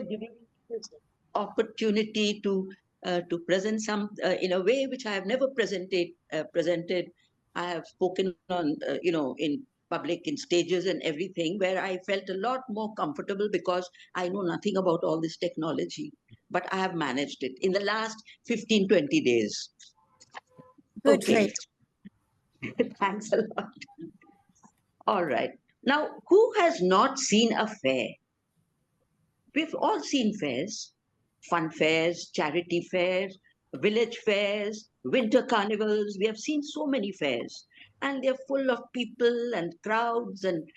giving me this opportunity to present some in a way which I have never presented. I have spoken on in public, in stages and everything, where I felt a lot more comfortable because I know nothing about all this technology, but I have managed it in the last 15-20 days. Good for Okay. you. Thanks a lot. All right. Now, who has not seen a fair? We've all seen fairs, fun fairs, charity fairs, village fairs, winter carnivals. We have seen so many fairs, and they're full of people and crowds and,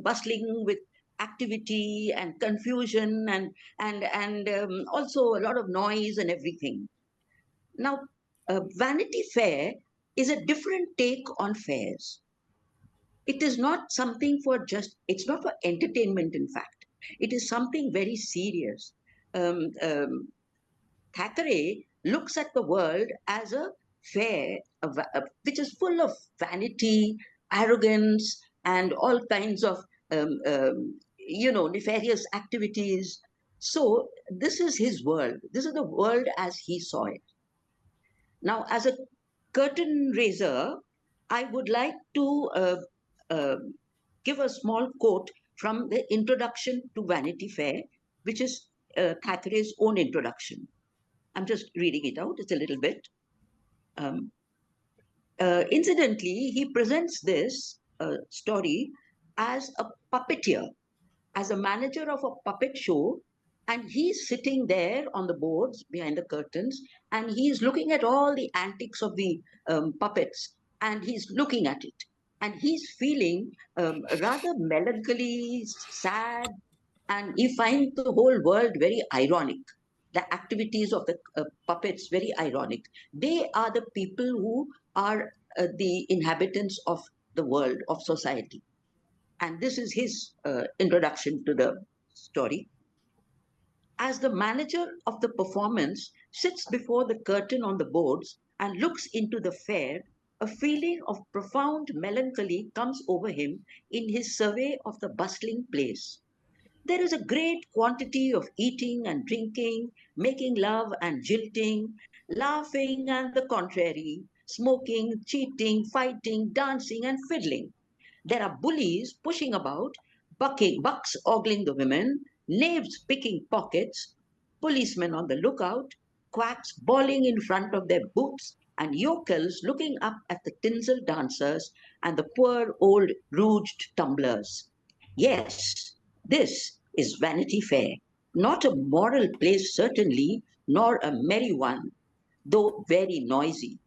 bustling with activity and confusion and also a lot of noise and everything. Now, Vanity Fair is a different take on fairs. It is not something for just, it's not for entertainment, in fact. It is something very serious. Um, um, Thackeray looks at the world as a fair, which is full of vanity, arrogance, and all kinds of, nefarious activities. So, this is his world. This is the world as he saw it. Now, as a curtain raiser, I would like to uh, give a small quote from the introduction to Vanity Fair, which is Thackeray's own introduction. I'm just reading it out, it's a little bit. Um, Incidentally, he presents this story as a puppeteer, as a manager of a puppet show, and he's sitting there on the boards behind the curtains, and he's looking at all the antics of the puppets, and he's looking at it, and he's feeling rather melancholy, sad, and he finds the whole world very ironic. The activities of the puppets very ironic. They are the people who are the inhabitants of the world, of society. And this is his introduction to the story. As the manager of the performance sits before the curtain on the boards and looks into the fair, a feeling of profound melancholy comes over him in his survey of the bustling place. There is a great quantity of eating and drinking, making love and jilting, laughing and the contrary, smoking, cheating, fighting, dancing, and fiddling. There are bullies pushing about, bucks ogling the women, knaves picking pockets, policemen on the lookout, quacks bawling in front of their booths, and yokels looking up at the tinsel dancers and the poor old rouged tumblers. Yes, this is Vanity Fair. Not a moral place, certainly, nor a merry one, though very noisy.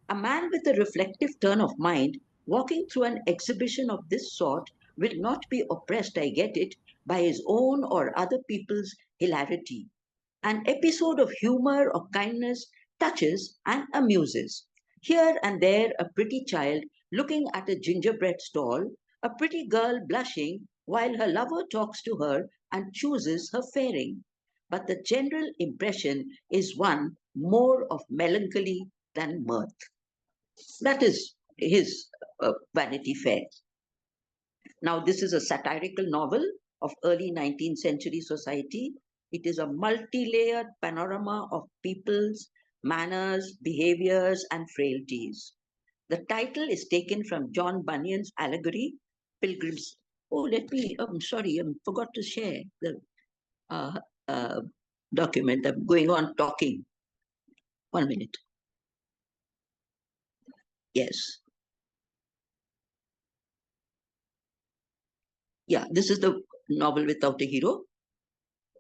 A man with a reflective turn of mind walking through an exhibition of this sort will not be oppressed, I get it, by his own or other people's hilarity. An episode of humor or kindness touches and amuses. Here and there, a pretty child looking at a gingerbread stall, a pretty girl blushing while her lover talks to her and chooses her fairing. But the general impression is one more of melancholy than mirth. That is his Vanity Fair. Now, this is a satirical novel of early 19th century society. It is a multi-layered panorama of peoples, manners, behaviors, and frailties. The title is taken from John Bunyan's allegory, Pilgrim's. Oh, I'm sorry, I forgot to share the uh, uh, document. I'm going on talking. 1 minute. Yes. Yeah, this is the novel without a hero.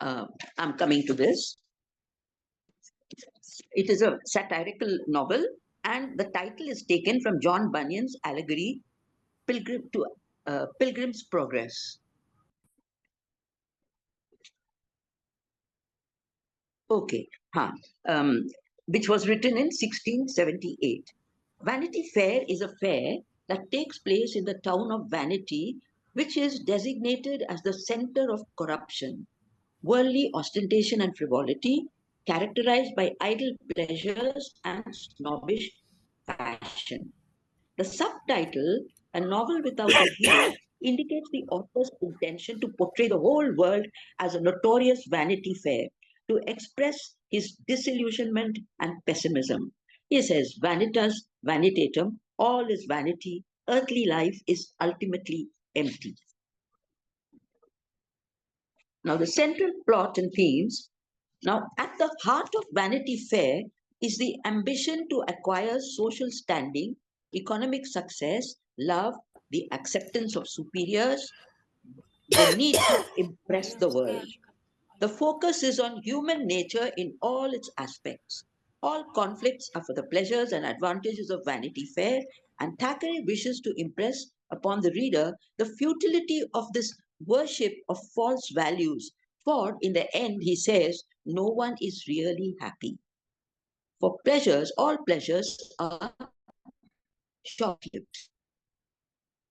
I'm coming to this. It is a satirical novel, and the title is taken from John Bunyan's allegory, Pilgrim's Progress. Okay, which was written in 1678. Vanity Fair is a fair that takes place in the town of Vanity, which is designated as the center of corruption, worldly ostentation and frivolity, characterized by idle pleasures and snobbish fashion. The subtitle, A Novel Without a Hero, indicates the author's intention to portray the whole world as a notorious Vanity Fair, to express his disillusionment and pessimism. He says, Vanitas vanitatum, all is vanity, earthly life is ultimately empty. Now, the central plot and themes. Now, at the heart of Vanity Fair is the ambition to acquire social standing, economic success, love, the acceptance of superiors, the need to impress the world. The focus is on human nature in all its aspects. All conflicts are for the pleasures and advantages of Vanity Fair, and Thackeray wishes to impress upon the reader the futility of this worship of false values. For in the end, he says, no one is really happy. For pleasures, all pleasures are short lived.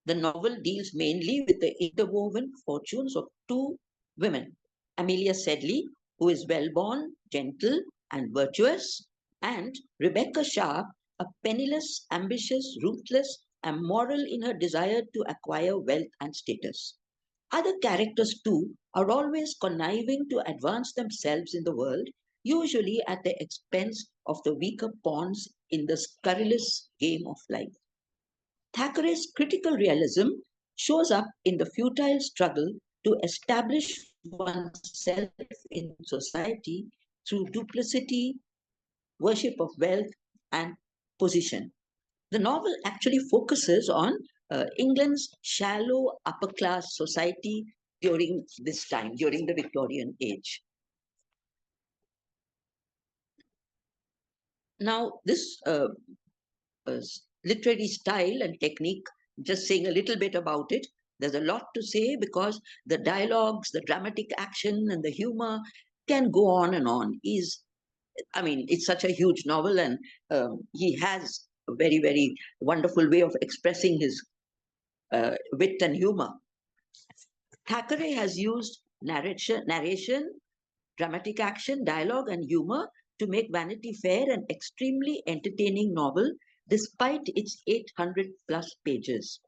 The novel deals mainly with the interwoven fortunes of two women, Amelia Sedley, who is well born, gentle, and virtuous, and Rebecca Sharp, a penniless, ambitious, ruthless, and moral in her desire to acquire wealth and status. Other characters, too, are always conniving to advance themselves in the world, usually at the expense of the weaker pawns in the scurrilous game of life. Thackeray's critical realism shows up in the futile struggle to establish oneself in society through duplicity, worship of wealth, and position. The novel actually focuses on England's shallow upper class society during this time, during the Victorian age. Now, this uh, literary style and technique, just saying a little bit about it. There's a lot to say because the dialogues, the dramatic action, and the humor can go on and on. It's such a huge novel, and he has a very, very wonderful way of expressing his wit and humor. Thackeray has used narration, dramatic action, dialogue, and humor to make Vanity Fair an extremely entertaining novel despite its 800 plus pages.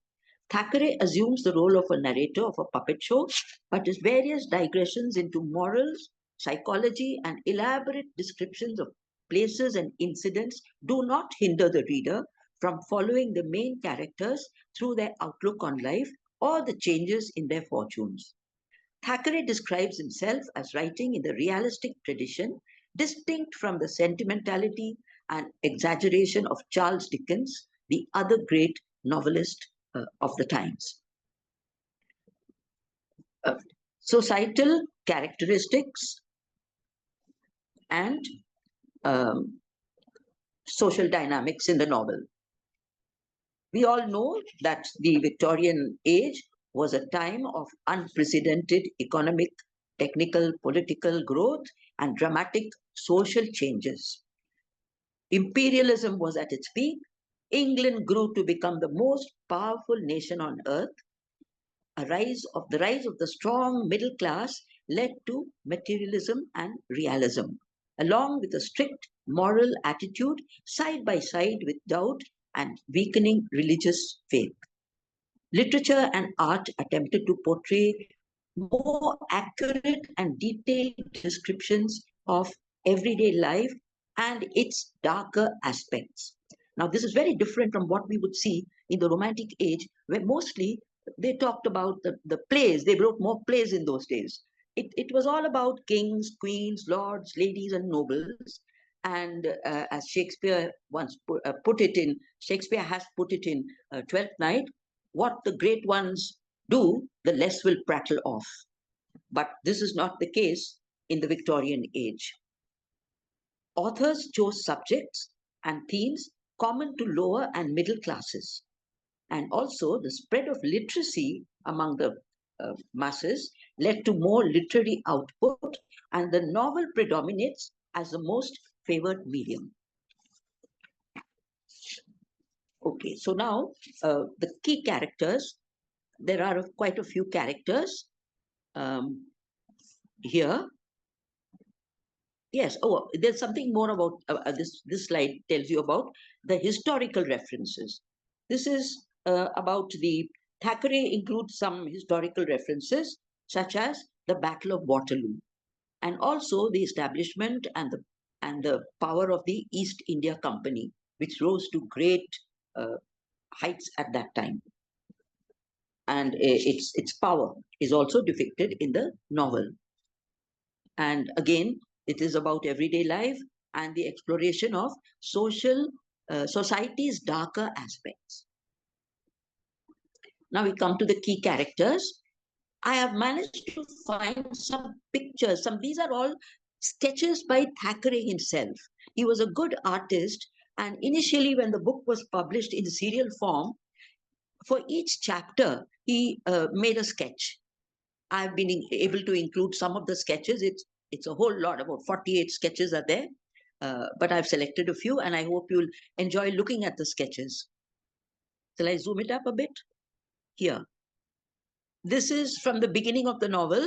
Thackeray assumes the role of a narrator of a puppet show, but his various digressions into morals, psychology, and elaborate descriptions of places and incidents do not hinder the reader from following the main characters through their outlook on life or the changes in their fortunes. Thackeray describes himself as writing in the realistic tradition, distinct from the sentimentality and exaggeration of Charles Dickens, the other great novelist of the times. Uh, Societal characteristics and um, social dynamics in the novel. We all know that the Victorian age was a time of unprecedented economic, technical, political growth and dramatic social changes. Imperialism was at its peak. England grew to become the most powerful nation on earth. The rise of the strong middle class led to materialism and realism, along with a strict moral attitude side by side with doubt and weakening religious faith. Literature and art attempted to portray more accurate and detailed descriptions of everyday life and its darker aspects. Now, this is very different from what we would see in the Romantic age, where mostly they talked about the plays. They wrote more plays in those days. It was all about kings, queens, lords, ladies, and nobles. And as Shakespeare once put it in, Shakespeare has put it in Twelfth Night, what the great ones do, the less will prattle off. But this is not the case in the Victorian age. Authors chose subjects and themes common to lower and middle classes. And also, the spread of literacy among the masses led to more literary output, and the novel predominates as the most favored medium. Okay, so now the key characters. There are quite a few characters here. Yes. Oh, there's something more about this. This slide tells you about the historical references. This is about the Thackeray includes some historical references, such as the Battle of Waterloo, and also the establishment and the power of the East India Company, which rose to great uh, heights at that time. And its power is also depicted in the novel. And again, it is about everyday life and the exploration of society's darker aspects. Now we come to the key characters. I have managed to find some pictures. These are all sketches by Thackeray himself. He was a good artist, and initially, when the book was published in serial form, for each chapter, he made a sketch. I've been able to include some of the sketches. It's a whole lot, about 48 sketches are there. But I've selected a few, and I hope you'll enjoy looking at the sketches. Shall I zoom it up a bit? Here. This is from the beginning of the novel,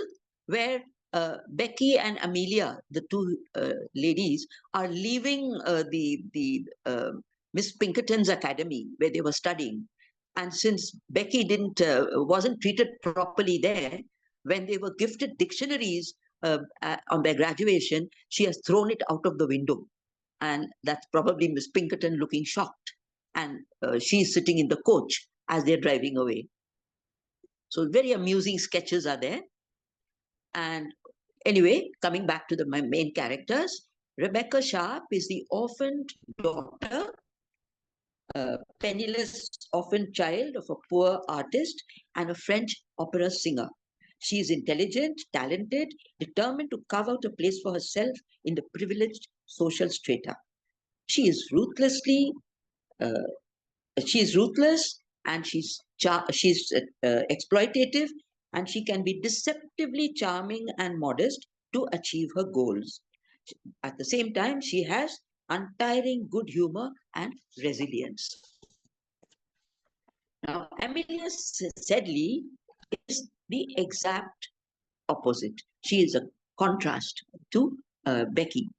where Becky and Amelia, the two ladies, are leaving the Miss Pinkerton's academy where they were studying. And since Becky wasn't treated properly there, when they were gifted dictionaries on their graduation, she has thrown it out of the window. And that's probably Miss Pinkerton looking shocked. And she's sitting in the coach as they're driving away. So very amusing sketches are there. And anyway, coming back to my main characters, Rebecca Sharp is the orphaned daughter, penniless orphaned child of a poor artist and a French opera singer. She is intelligent, talented, determined to carve out a place for herself in the privileged social strata. She is uh, ruthless, and she's exploitative, and she can be deceptively charming and modest to achieve her goals. At the same time, she has untiring good humor and resilience. Now, Amelia Sedley is the exact opposite. She is a contrast to Becky.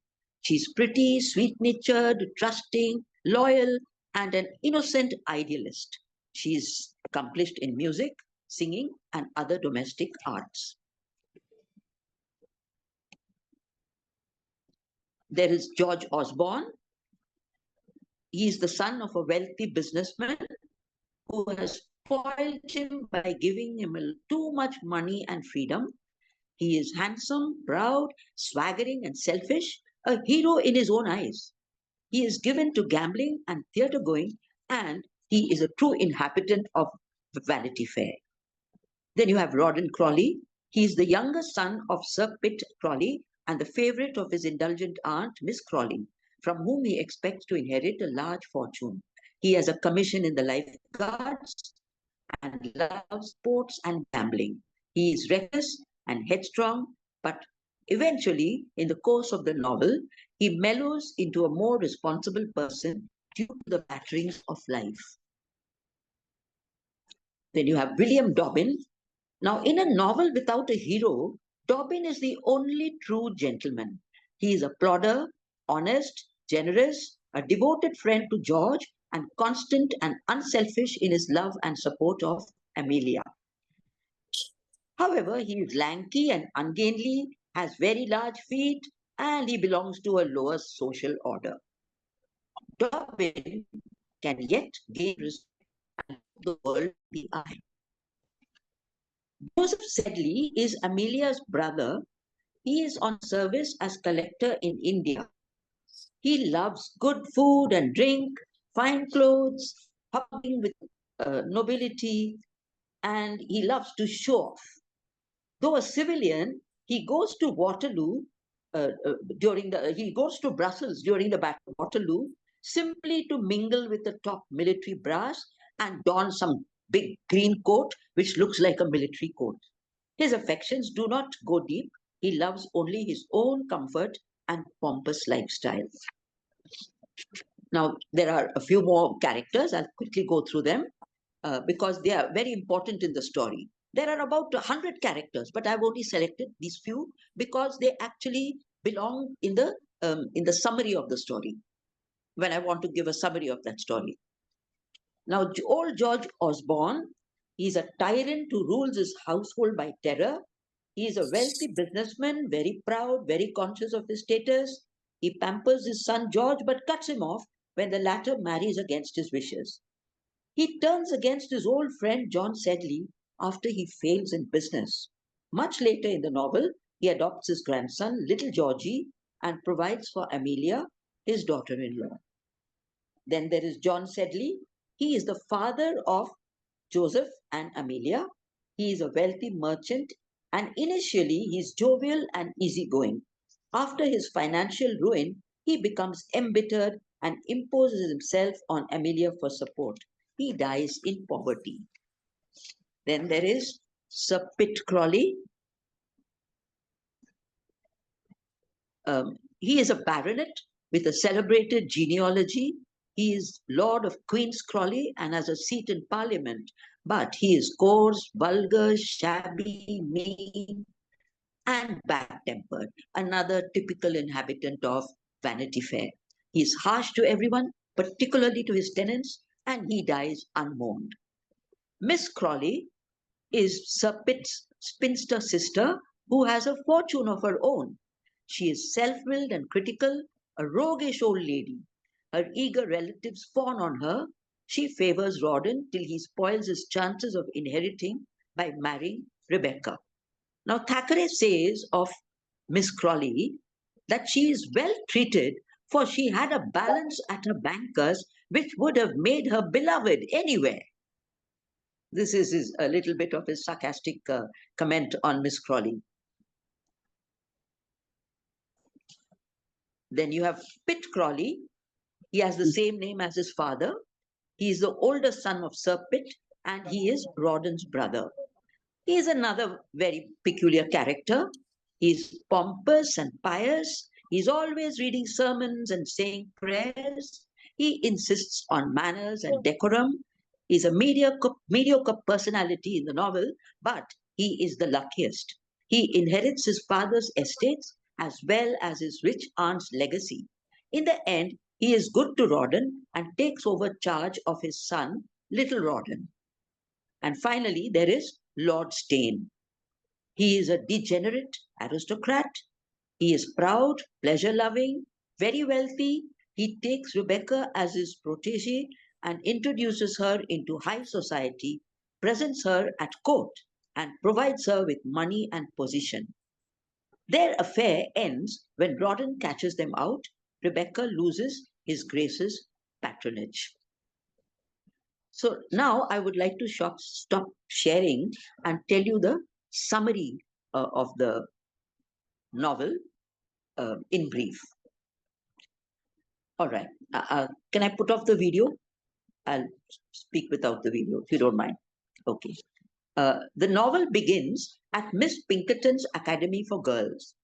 She's pretty, sweet-natured, trusting, loyal, and an innocent idealist. She's accomplished in music, singing, and other domestic arts. There is George Osborne. He is the son of a wealthy businessman who has spoiled him by giving him too much money and freedom. He is handsome, proud, swaggering, and selfish, a hero in his own eyes. He is given to gambling and theatre going, and he is a true inhabitant of Vanity Fair. Then you have Rawdon Crawley. He is the younger son of Sir Pitt Crawley and the favorite of his indulgent aunt, Miss Crawley, from whom he expects to inherit a large fortune. He has a commission in the Life Guards and loves sports and gambling. He is reckless and headstrong, but eventually, in the course of the novel, he mellows into a more responsible person due to the batterings of life. Then you have William Dobbin. Now, in a novel without a hero, Dobbin is the only true gentleman. He is a plodder, honest, generous, a devoted friend to George, and constant and unselfish in his love and support of Amelia. However, he is lanky and ungainly, has very large feet, and he belongs to a lower social order. Dobbin can yet gain respect and the world the eye. Joseph Sedley is Amelia's brother. He is on service as collector in India. He loves good food and drink, fine clothes, hugging with nobility, and he loves to show off. Though a civilian, he goes to he goes to Brussels during the Battle of Waterloo simply to mingle with the top military brass and don some big green coat which looks like a military coat. His affections do not go deep. He loves only his own comfort and pompous lifestyle. Now, there are a few more characters. I'll quickly go through them because they are very important in the story. There are about 100 characters, but I've only selected these few because they actually belong in the summary of the story, when I want to give a summary of that story. Now, old George Osborne He's a tyrant who rules his household by terror. He is a wealthy businessman, very proud, very conscious of his status. He pampers his son George but cuts him off when the latter marries against his wishes. He turns against his old friend John Sedley after he fails in business. Much later in the novel, he adopts his grandson, little Georgie, and provides for Amelia, his daughter in law. Then there is John Sedley. He is the father of Joseph and Amelia. He is a wealthy merchant and initially he is jovial and easygoing. After his financial ruin, he becomes embittered and imposes himself on Amelia for support. He dies in poverty. Then there is Sir Pitt Crawley. He is a baronet with a celebrated genealogy. He is Lord of Queen's Crawley and has a seat in Parliament. But he is coarse, vulgar, shabby, mean, and bad-tempered. Another typical inhabitant of Vanity Fair. He is harsh to everyone, particularly to his tenants, and he dies unmourned. Miss Crawley is Sir Pitt's spinster sister who has a fortune of her own. She is self-willed and critical, a roguish old lady. Her eager relatives fawn on her. She favors Rawdon till he spoils his chances of inheriting by marrying Rebecca. Now, Thackeray says of Miss Crawley that she is well treated for she had a balance at her banker's which would have made her beloved anywhere. This is a little bit of his sarcastic comment on Miss Crawley. Then you have Pitt Crawley. He has the same name as his father. He is the older son of Sir Pitt and he is Rawdon's brother. He is another very peculiar character. He is pompous and pious. He's always reading sermons and saying prayers. He insists on manners and decorum. He's a mediocre personality in the novel, but he is the luckiest. He inherits his father's estates as well as his rich aunt's legacy. In the end, he is good to Rawdon and takes over charge of his son, little Rawdon. And finally, there is Lord Steyne. He is a degenerate aristocrat. He is proud, pleasure loving, very wealthy. He takes Rebecca as his protege and introduces her into high society, presents her at court, and provides her with money and position. Their affair ends when Rawdon catches them out. Rebecca loses his grace's patronage. So now I would like to stop sharing and tell you the summary of the novel in brief. All right. Can I put off the video? I'll speak without the video, if you don't mind. Okay. The novel begins at Miss Pinkerton's Academy for Girls.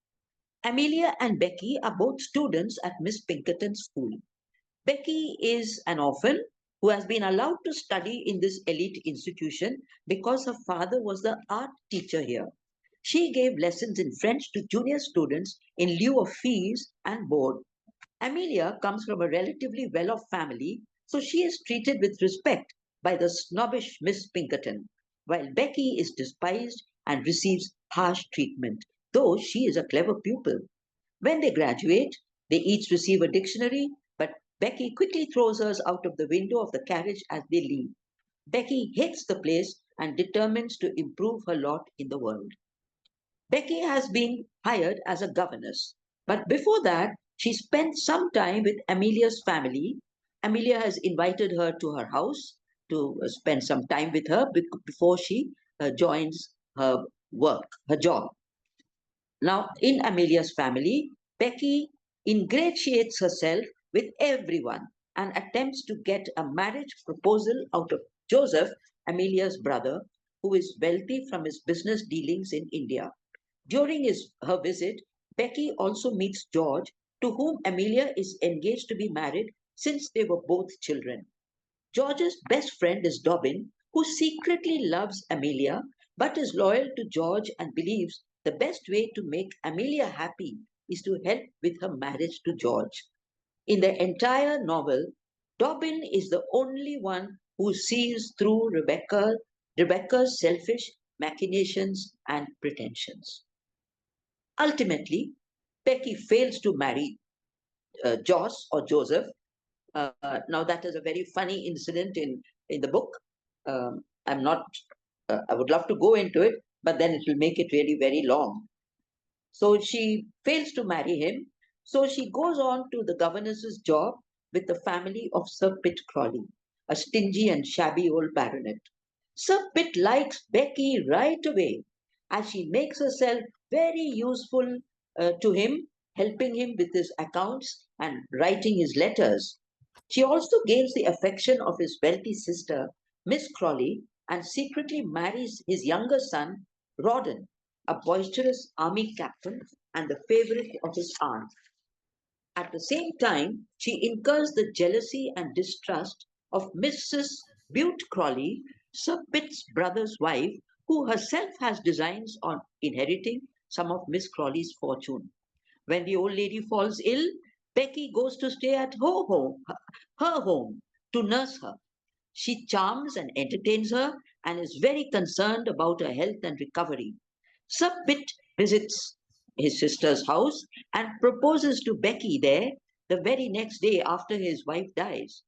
Amelia and Becky are both students at Miss Pinkerton's school. Becky is an orphan who has been allowed to study in this elite institution because her father was the art teacher here. She gave lessons in French to junior students in lieu of fees and board. Amelia comes from a relatively well-off family, so she is treated with respect by the snobbish Miss Pinkerton, while Becky is despised and receives harsh treatment, though she is a clever pupil. When they graduate, they each receive a dictionary, but Becky quickly throws hers out of the window of the carriage as they leave. Becky hates the place and determines to improve her lot in the world. Becky has been hired as a governess, but before that, she spent some time with Amelia's family. Amelia has invited her to her house to spend some time with her before she joins her work, her job. Now, in Amelia's family, Becky ingratiates herself with everyone and attempts to get a marriage proposal out of Joseph, Amelia's brother, who is wealthy from his business dealings in India. During her visit, Becky also meets George, to whom Amelia is engaged to be married since they were both children. George's best friend is Dobbin, who secretly loves Amelia but is loyal to George and believes the best way to make Amelia happy is to help with her marriage to George. In the entire novel, Dobbin is the only one who sees through Rebecca Rebecca's selfish machinations and pretensions. Ultimately, Becky fails to marry Joss or Joseph. Now, that is a very funny incident in the book. I'm not, I would love to go into it, but then it will make it really very long. So she fails to marry him. So she goes on to the governess's job with the family of Sir Pitt Crawley, a stingy and shabby old baronet. Sir Pitt likes Becky right away, as she makes herself very useful to him, helping him with his accounts and writing his letters. She also gains the affection of his wealthy sister, Miss Crawley, and secretly marries his younger son, Rawdon, a boisterous army captain and the favorite of his aunt. At the same time, she incurs the jealousy and distrust of Mrs. Bute Crawley, Sir Pitt's brother's wife, who herself has designs on inheriting some of Miss Crawley's fortune. When the old lady falls ill, Becky goes to stay at her home to nurse her. She charms and entertains her and is very concerned about her health and recovery. Sir Pitt visits his sister's house and proposes to Becky there the very next day after his wife dies.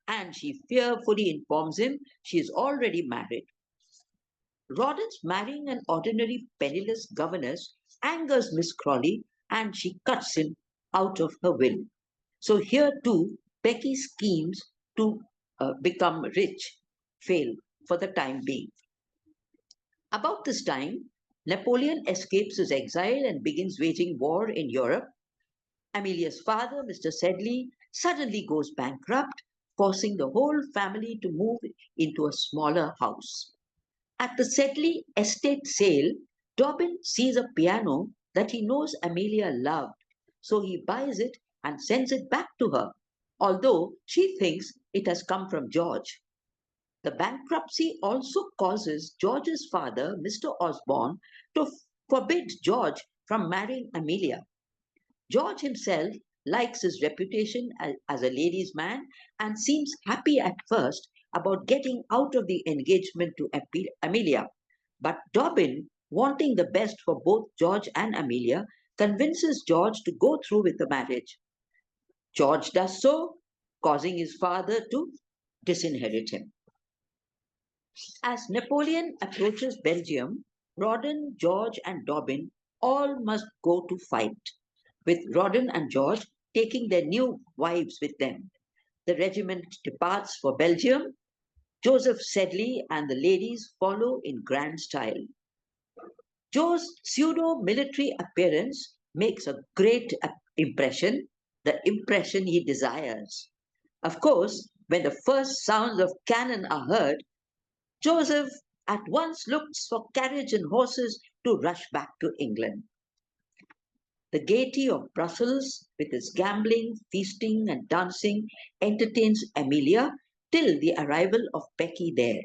And she fearfully informs him she is already married. Rawdon's marrying an ordinary penniless governess angers Miss Crawley and she cuts him out of her will. So here too, Becky's schemes to become rich fail for the time being. About this time, Napoleon escapes his exile and begins waging war in Europe. Amelia's father, Mr. Sedley, suddenly goes bankrupt, forcing the whole family to move into a smaller house. At the Sedley estate sale, Dobbin sees a piano that he knows Amelia loved, so he buys it and sends it back to her, although she thinks it has come from George. The bankruptcy also causes George's father, Mr. Osborne, to forbid George from marrying Amelia. George himself likes his reputation as a ladies' man and seems happy at first about getting out of the engagement to Amelia. But Dobbin, wanting the best for both George and Amelia, convinces George to go through with the marriage. George does so, causing his father to disinherit him. As Napoleon approaches Belgium, Rawdon, George, and Dobbin all must go to fight, with Rawdon and George taking their new wives with them. The regiment departs for Belgium. Joseph Sedley and the ladies follow in grand style. Joe's pseudo military appearance makes a great impression, the impression he desires. Of course, when the first sounds of cannon are heard, Joseph at once looks for carriage and horses to rush back to England. The gaiety of Brussels, with its gambling, feasting, and dancing, entertains Amelia till the arrival of Becky there.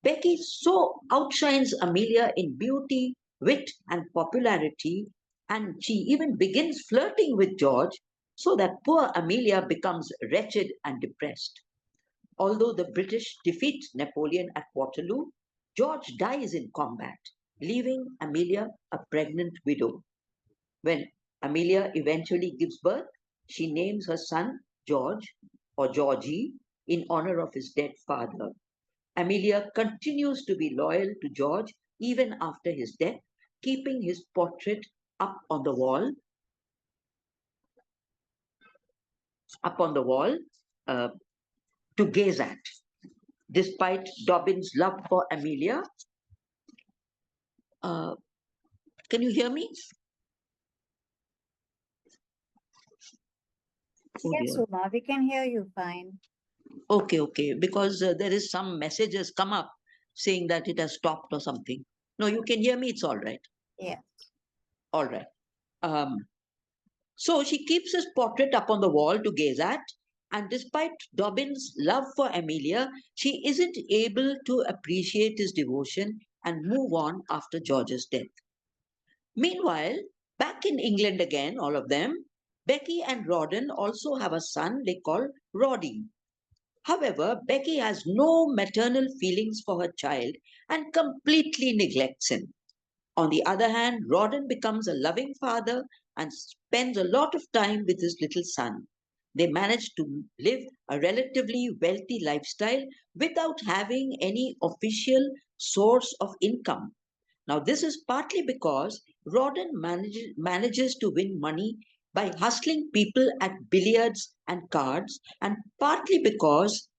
Becky so outshines Amelia in beauty, wit, and popularity, and she even begins flirting with George, so that poor Amelia becomes wretched and depressed. Although the British defeat Napoleon at Waterloo, George dies in combat, leaving Amelia a pregnant widow. When Amelia eventually gives birth, she names her son George or Georgie in honor of his dead father. Amelia continues to be loyal to George even after his death, keeping his portrait up on the wall, up on the wall uh, to gaze at. Despite Dobbin's love for Amelia, uh, can you hear me? Oh Yes, dear. Uma, we can hear you fine. Okay, okay. Because there is some messages come up saying that it has stopped or something. No, you can hear me. It's all right. Yeah. All right. Um, so she keeps his portrait up on the wall to gaze at. And despite Dobbin's love for Amelia, she isn't able to appreciate his devotion and move on after George's death. Meanwhile, back in England again, all of them, Becky and Rawdon also have a son they call Roddy. However, Becky has no maternal feelings for her child and completely neglects him. On the other hand, Rawdon becomes a loving father and spends a lot of time with his little son. They manage to live a relatively wealthy lifestyle without having any official source of income. Now, this is partly because Rawdon manages to win money by hustling people at billiards and cards, and partly because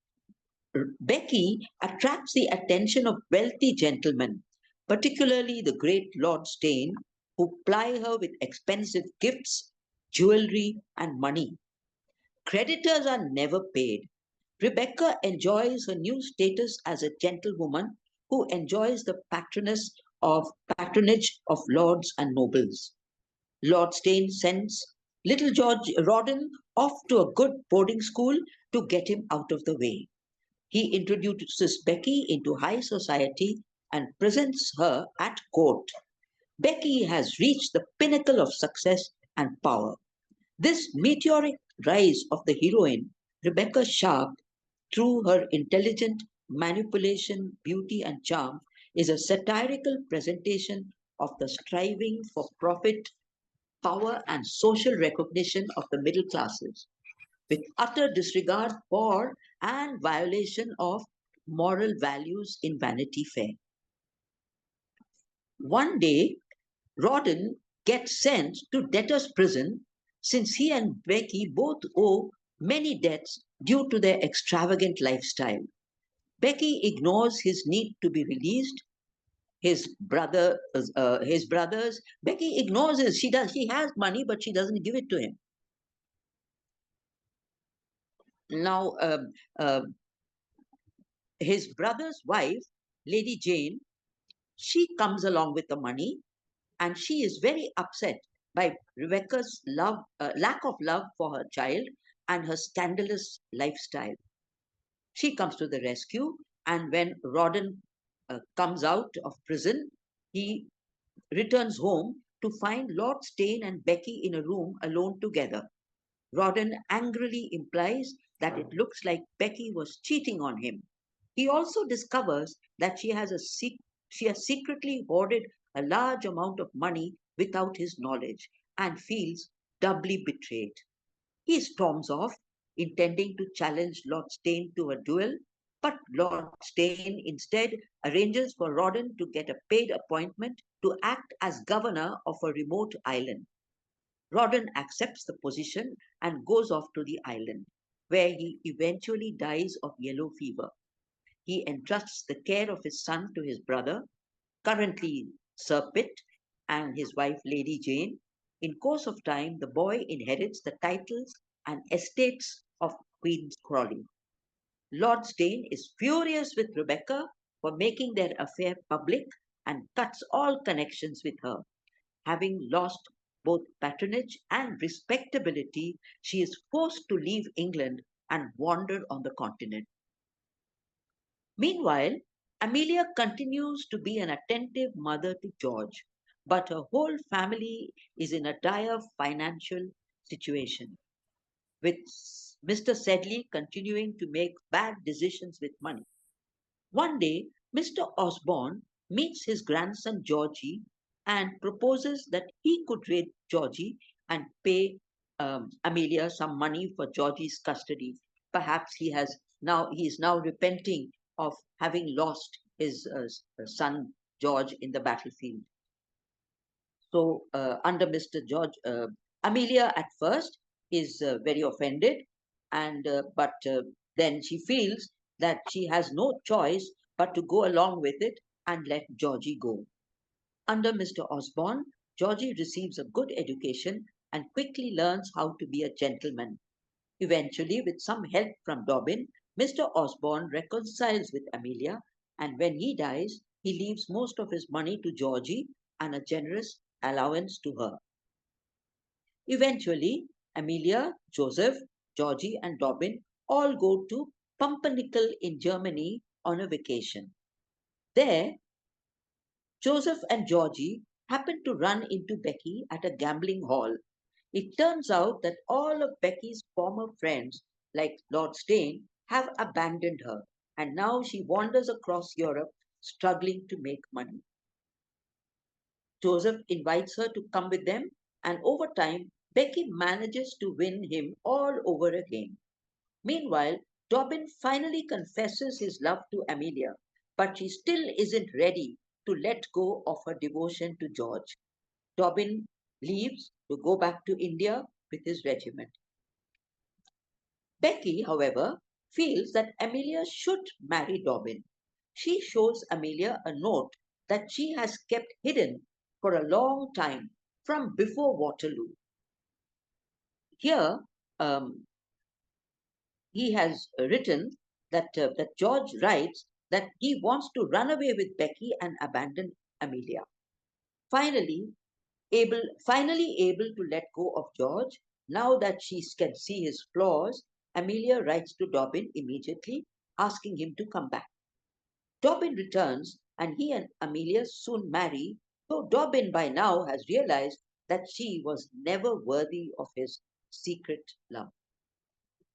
Becky attracts the attention of wealthy gentlemen, particularly the great Lord Steyne, who ply her with expensive gifts, jewelry, and money. Creditors are never paid. Rebecca enjoys her new status as a gentlewoman who enjoys the patronage of lords and nobles. Lord Steyne sends little George Rawdon off to a good boarding school to get him out of the way. He introduces Becky into high society and presents her at court. Becky has reached the pinnacle of success and power. This meteoric rise of the heroine, Rebecca Sharp, through her intelligent manipulation, beauty, and charm, is a satirical presentation of the striving for profit, power, and social recognition of the middle classes, with utter disregard for and violation of moral values in Vanity Fair. One day, Rawdon gets sent to debtor's prison since he and Becky both owe many debts due to their extravagant lifestyle. Becky ignores his need to be released. His brothers. Becky ignores his. She does. He has money, but she doesn't give it to him. Now, his brother's wife, Lady Jane, she comes along with the money, and she is very upset by Rebecca's lack of love for her child and her scandalous lifestyle. She comes to the rescue, and when Rawdon comes out of prison, he returns home to find Lord Steyne and Becky in a room alone together. Rawdon angrily implies that it looks like Becky was cheating on him. He also discovers that she has secretly hoarded a large amount of money without his knowledge and feels doubly betrayed. He storms off, intending to challenge Lord Steyne to a duel, but Lord Steyne instead arranges for Rawdon to get a paid appointment to act as governor of a remote island. Rawdon accepts the position and goes off to the island, where he eventually dies of yellow fever. He entrusts the care of his son to his brother, currently Sir Pitt, and his wife Lady Jane. In course of time, the boy inherits the titles and estates of Queen's Crawley. Lord Steyne is furious with Rebecca for making their affair public and cuts all connections with her. Having lost both patronage and respectability, she is forced to leave England and wander on the continent. Meanwhile, Amelia continues to be an attentive mother to George, but her whole family is in a dire financial situation, with Mr. Sedley continuing to make bad decisions with money. One day, Mr. Osborne meets his grandson Georgie and proposes that he could raid Georgie and pay Amelia some money for Georgie's custody. Perhaps he is now repenting of having lost his son George in the battlefield. So, under Mr. George, Amelia at first is very offended, and but then she feels that she has no choice but to go along with it and let Georgie go. Under Mr. Osborne, Georgie receives a good education and quickly learns how to be a gentleman. Eventually, with some help from Dobbin, Mr. Osborne reconciles with Amelia, and when he dies, he leaves most of his money to Georgie and a generous allowance to her. Eventually, Amelia, Joseph, Georgie, and Dobbin all go to Pumpernickel in Germany on a vacation. There, Joseph and Georgie happen to run into Becky at a gambling hall. It turns out that all of Becky's former friends, like Lord Steyne, have abandoned her, and now she wanders across Europe struggling to make money. Joseph invites her to come with them, and over time, Becky manages to win him all over again. Meanwhile, Dobbin finally confesses his love to Amelia, but she still isn't ready to let go of her devotion to George. Dobbin leaves to go back to India with his regiment. Becky, however, feels that Amelia should marry Dobbin. She shows Amelia a note that she has kept hidden for a long time from before Waterloo. Here, um, he has written that George writes that he wants to run away with Becky and abandon Amelia. Finally, finally able to let go of George, now that she can see his flaws, Amelia writes to Dobbin immediately, asking him to come back. Dobbin returns, and he and Amelia soon marry, though Dobbin by now has realized that she was never worthy of his secret love.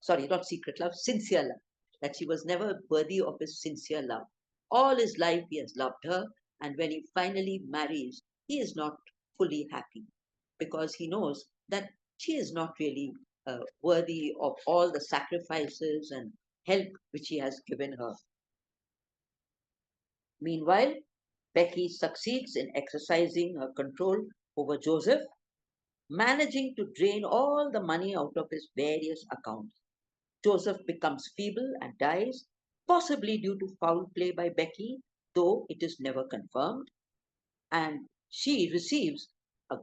Sorry, not secret love, sincere love. That she was never worthy of his sincere love. All his life he has loved her, and when he finally marries, he is not fully happy because he knows that she is not really worthy of all the sacrifices and help which he has given her. Meanwhile, Becky succeeds in exercising her control over Joseph, managing to drain all the money out of his various accounts. Joseph becomes feeble and dies, possibly due to foul play by Becky, though it is never confirmed, and she receives a,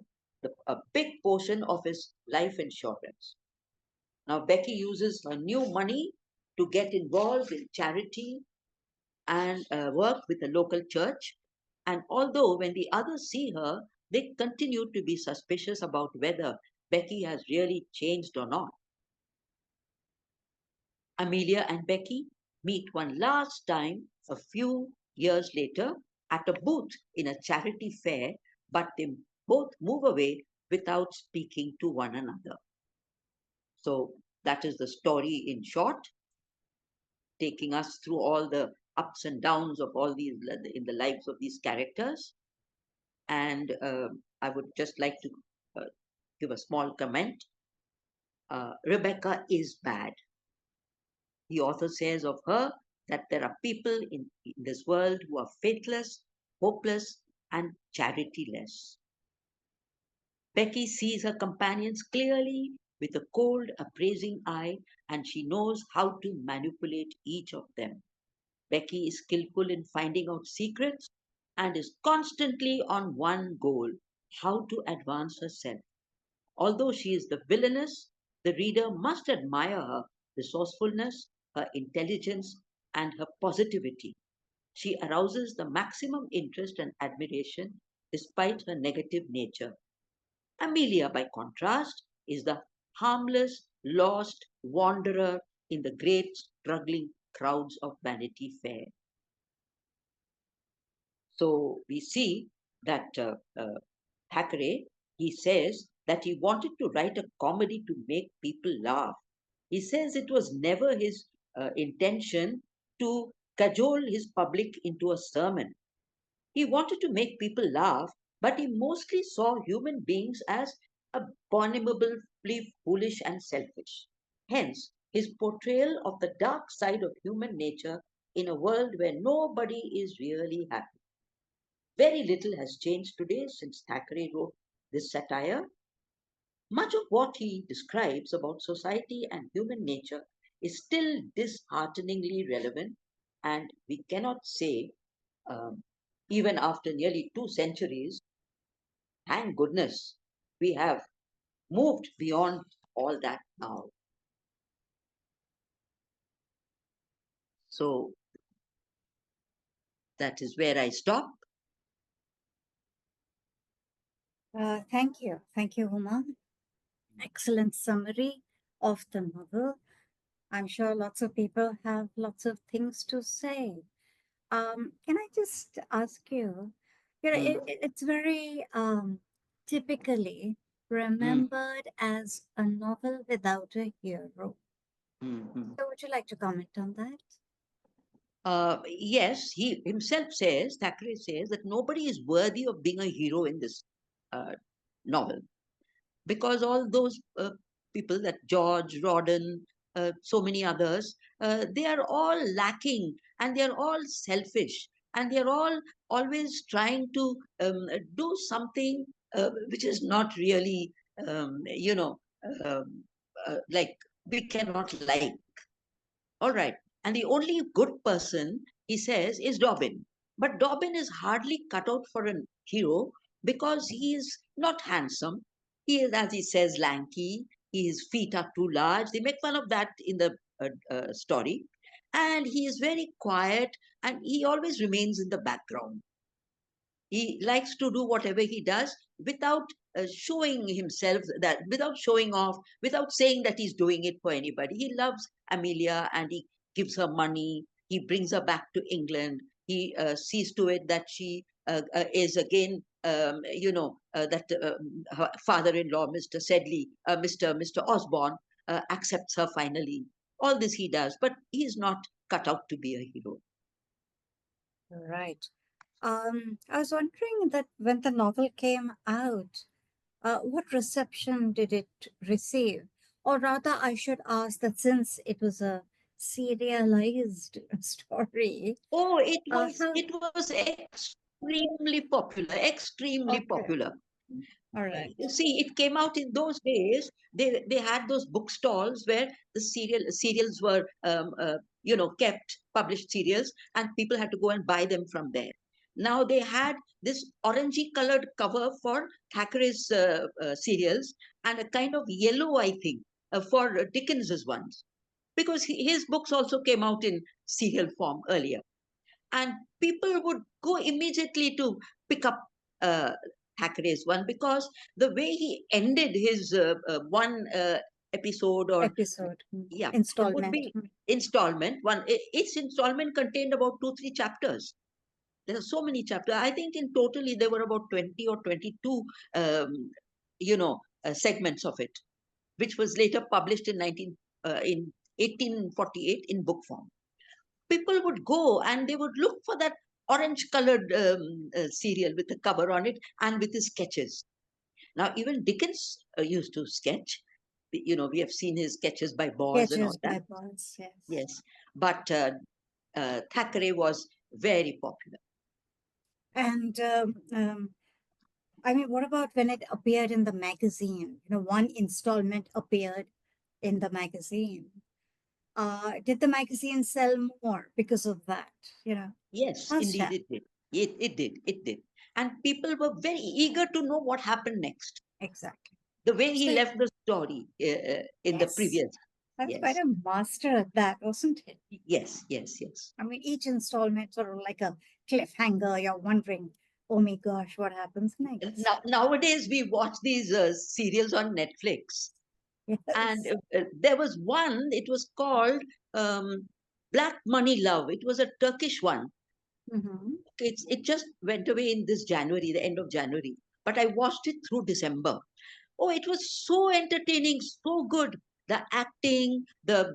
a big portion of his life insurance. Now, Becky uses her new money to get involved in charity and work with the local church. And although when the others see her, they continue to be suspicious about whether Becky has really changed or not. Amelia and Becky meet one last time a few years later at a booth in a charity fair, but they both move away without speaking to one another. So that is the story in short, taking us through all the ups and downs of all these in the lives of these characters. And I would just like to uh, give a small comment. Rebecca is bad. The author says of her that there are people in this world who are faithless, hopeless, and charityless. Becky sees her companions clearly with a cold, appraising eye, and she knows how to manipulate each of them. Becky is skillful in finding out secrets and is constantly on one goal: how to advance herself. Although she is the villainess, the reader must admire her resourcefulness, her intelligence, and her positivity. She arouses the maximum interest and admiration despite her negative nature. Amelia, by contrast, is the harmless, lost wanderer in the great struggling crowds of Vanity Fair. So we see that Thackeray, he says that he wanted to write a comedy to make people laugh. He says it was never his intention to cajole his public into a sermon. He wanted to make people laugh, but he mostly saw human beings as abominably foolish and selfish. Hence, his portrayal of the dark side of human nature in a world where nobody is really happy. Very little has changed today since Thackeray wrote this satire. Much of what he describes about society and human nature is still dishearteningly relevant, and we cannot say, um, even after nearly 2 centuries, thank goodness, we have moved beyond all that now. So that is where I stop. Thank you. Thank you, Uma. Excellent summary of the novel. I'm sure lots of people have lots of things to say. Can I just ask you, Mm, it's very typically mm, remembered as a novel without a hero. Mhm. So would you like to comment on that? Yes, he himself says, Thackeray says, that nobody is worthy of being a hero in this uh, novel, because all those people, that George, Rawdon, so many others, they are all lacking, and they are all selfish, and they are all always trying to do something which is not really, um, like, we cannot like. All right. And the only good person, he says, is Dobbin. But Dobbin is hardly cut out for a hero because he is not handsome. He is, as he says, lanky. His feet are too large. They make fun of that in the story. And he is very quiet, and he always remains in the background. He likes to do whatever he does without showing himself, that without showing off, without saying that he's doing it for anybody. He loves Amelia, and he gives her money. He brings her back to England. He sees to it that she is again, that her father-in-law, Mr. Sedley, Mr. Osborne, accepts her finally. All this he does, but he is not cut out to be a hero. Right. I was wondering that when the novel came out, what reception did it receive? Or rather, I should ask that since it was a serialized story, Oh, it was how? it was extremely popular, extremely Okay, popular. all right. You see, it came out in those days. They had those book stalls where the serials were kept, published serials, and people had to go and buy them from there. Now they had this orangey colored cover for Thackeray's serials, and a kind of yellow, I think, for Dickens's ones, because his books also came out in serial form earlier, and people would go immediately to pick up uh, Thackeray's one, because the way he ended his one episode, or Episode, yeah, it would installment. be installment one. Each installment contained about 2-3 chapters. There are so many chapters. I think in totally there were about 20 or 22 segments of it, which was later published in 1848 in book form. People would go and they would look for that orange colored serial with the cover on it and with his sketches. Now, even Dickens used to sketch. We have seen his sketches by Boz and all Sketches that. by Bonds, yes. Yes. But Thackeray was very popular. And I mean, what about when it appeared in the magazine? One installment appeared in the magazine. Did the magazine sell more because of that? Yes, Must indeed have. it did. It did. It did. And people were very eager to know what happened next. Exactly. The way he So, left the story in the yes, previous. I was quite Yes. a master at that, wasn't it? Yes, yes, yes. I mean, each installment sort of like a cliffhanger. You're wondering, oh my gosh, what happens next? Nowadays we watch these serials on Netflix, and Yes. there was one. It was called um, Black Money Love. It was a Turkish one. Hmm. It just went away in this January, the end of January. But I watched it through December. Oh, it was so entertaining, so good. The acting, the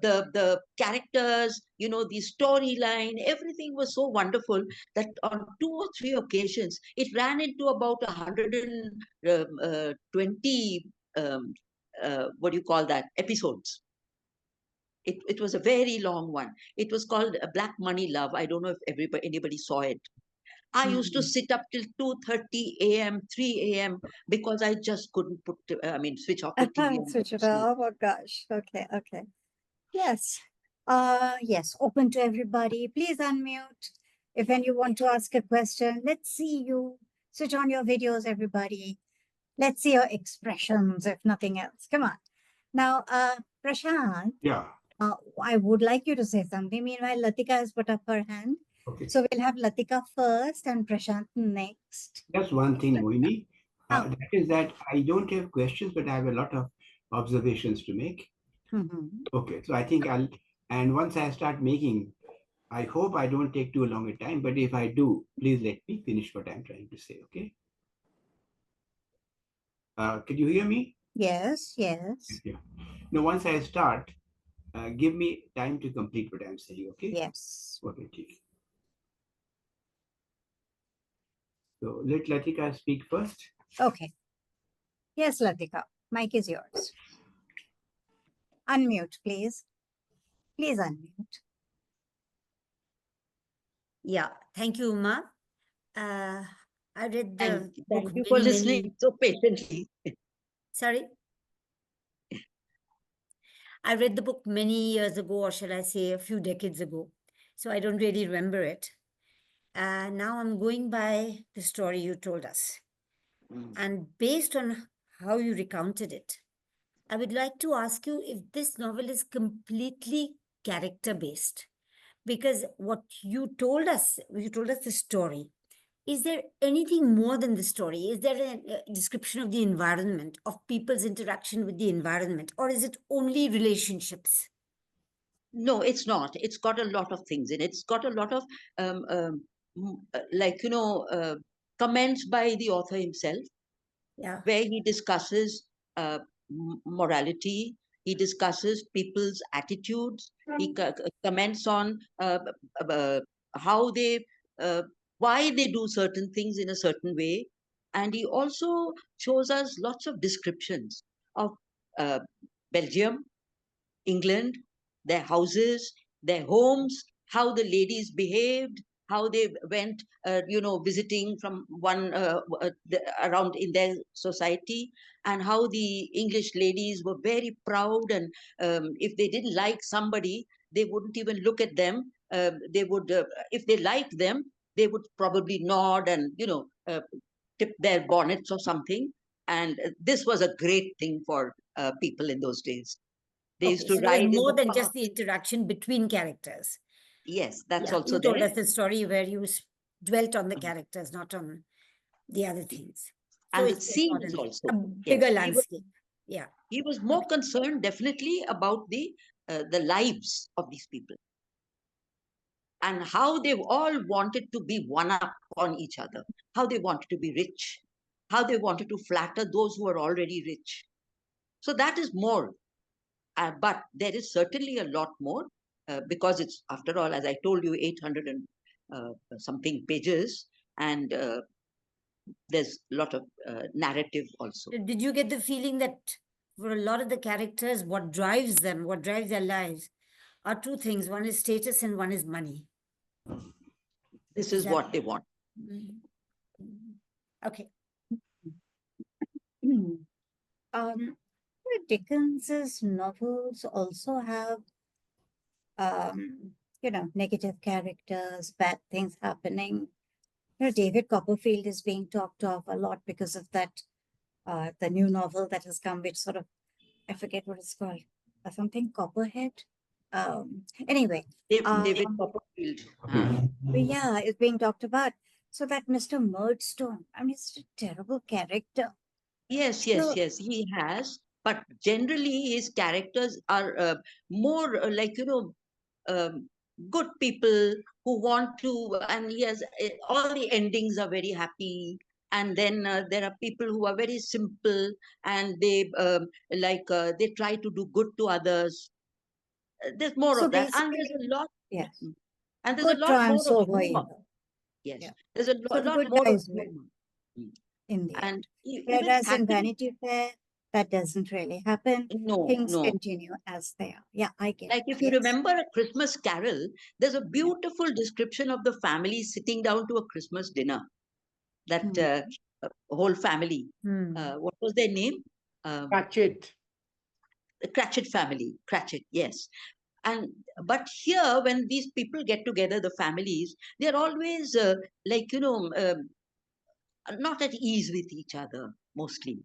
characters, the storyline, everything was so wonderful that on 2 or 3 occasions it ran into about 120 what do you call that, episodes. It was a very long one. It was called Black Money Love. I don't know if anybody saw it. I used to Mm. sit up till 2:30 a.m., 3 a.m. because I just couldn't switch off the TV and go Switch to it sleep. off. Oh gosh. Okay, okay. Yes. Yes, open to everybody. Please unmute. If when you want to ask a question, let's see you. Switch on your videos, everybody. Let's see your expressions, if nothing else. Come on. Now, Prashant, Yeah. I would like you to say something. Meanwhile, Latika has put up her hand. Okay. So we'll have Latika first and Prashant next. Just one thing, Moini. Oh. That is that I don't have questions, but I have a lot of observations to make. Mhm. Okay. So I think and once I start making, I hope I don't take too long a time, but if I do, please let me finish what I'm trying to say. Okay. Can you hear me? Yes, yes. Yeah. Now, once I start, give me time to complete what I'm saying, okay? Yes. Okay, ठीक है. So let Latika speak first. Okay. Yes, Latika, mic is yours. Unmute, please. Please unmute. Yeah, thank you, Uma. I read And the book thank you for many, listening many. so patiently. Sorry, I read the book many years ago, or shall I say, a few decades ago. So I don't really remember it. Now I'm going by the story you told us, and based on how you recounted it, I would like to ask you if this novel is completely character based, because what you told us the story. Is there anything more than the story? Is there a description of the environment, of people's interaction with the environment, or is it only relationships? No, it's not. It's got a lot of things in it. It's got a lot of, like, comments by the author himself, Yeah. where he discusses morality, he discusses people's attitudes, he comments on uh, how they, uh, why they do certain things in a certain way. And he also shows us lots of descriptions of uh, Belgium, England, their houses, their homes, how the ladies behaved, how they went, visiting from around in their society, and how the English ladies were very proud. And if they didn't like somebody, they wouldn't even look at them. They would, if they liked them, they would probably nod and, tip their bonnets or something. And this was a great thing for people in those days. They used Okay, to so there was ride in more the than just the parks. interaction between characters. Yes, that's Yeah, also you told there. us the story where you dwelt on the characters, not on the other things. So And the it's more scenes than also. a Yes, bigger landscape. Yeah. he was more concerned definitely about the lives of these people and how they all wanted to be one up on each other, how they wanted to be rich, how they wanted to flatter those who are already rich. So that is more. But there is certainly a lot more because it's, after all, as I told you, 800 and something pages, and there's a lot of narrative also. Did you get the feeling that for a lot of the characters, what drives them, what drives their lives, are two things? One is status and one is money. This Is is that what they want. okay? Dickens's novels also have, negative characters, bad things happening. David Copperfield is being talked of a lot because of that, the new novel that has come, which sort of, I forget what it's called, something Copperhead. Anyway, David Copperfield. but yeah, it's being talked about. So that Mr. Murdstone, I mean, it's a terrible character. Yes, So, yes, he has. But generally, his characters are more um, good people who want to, and he has all the endings are very happy. And then there are people who are very simple, and they they try to do good to others. There's more so of that, and basically, there's a lot, yes, and there's a good lot more triumphs of over humor. evil. Yes, Yeah. there's a So the lot good more of guys win humor. Mm. in the And end. even Whereas in Thackeray, Vanity Fair, that doesn't really happen. no, Things no. continue as they are. Yeah, I get Like it. if you Yes. remember A Christmas Carol, there's a beautiful description of the family sitting down to a Christmas dinner. That Hmm. whole family. What was their name? Cratchit. The Cratchit family. Cratchit, yes. And but here, when these people get together, the families, they're always not at ease with each other mostly.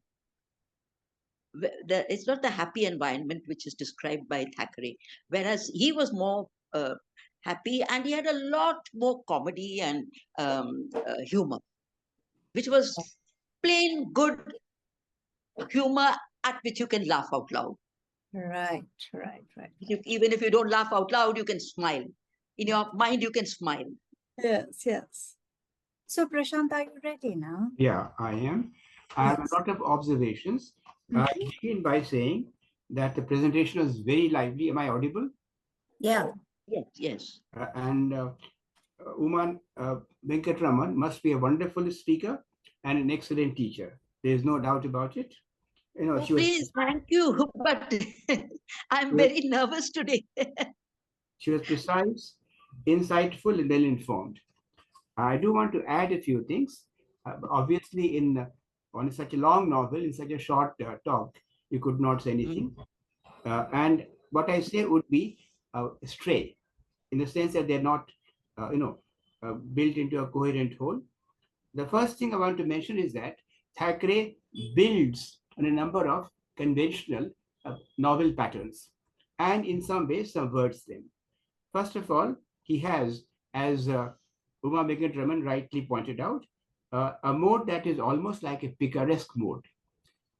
It's not the happy environment which is described by Thackeray, whereas he was more happy and he had a lot more comedy and humor, which was plain good humor at which you can laugh out loud. Right, right, right. Even if you don't laugh out loud, you can smile. In your mind, you can smile. Yes, yes. So, Prashant, are you ready now? Yeah, I am. I have Yes. a lot of observations. I begin by saying that the presentation was very lively. Am I audible? Yeah. Yes, yes. And Uma Venkatraman must be a wonderful speaker and an excellent teacher. There is no doubt about it. You know, Oh, please, thank you. But I'm very nervous today. she was precise, insightful, and well informed. I do want to add a few things. Obviously, on such a long novel, in such a short talk, you could not say anything. And what I say would be stray, in the sense that they're not, built into a coherent whole. The first thing I want to mention is that Thackeray builds on a number of conventional novel patterns and in some ways subverts them. First of all, he has, as Uma Venkatraman rightly pointed out, a mode that is almost like a picaresque mode.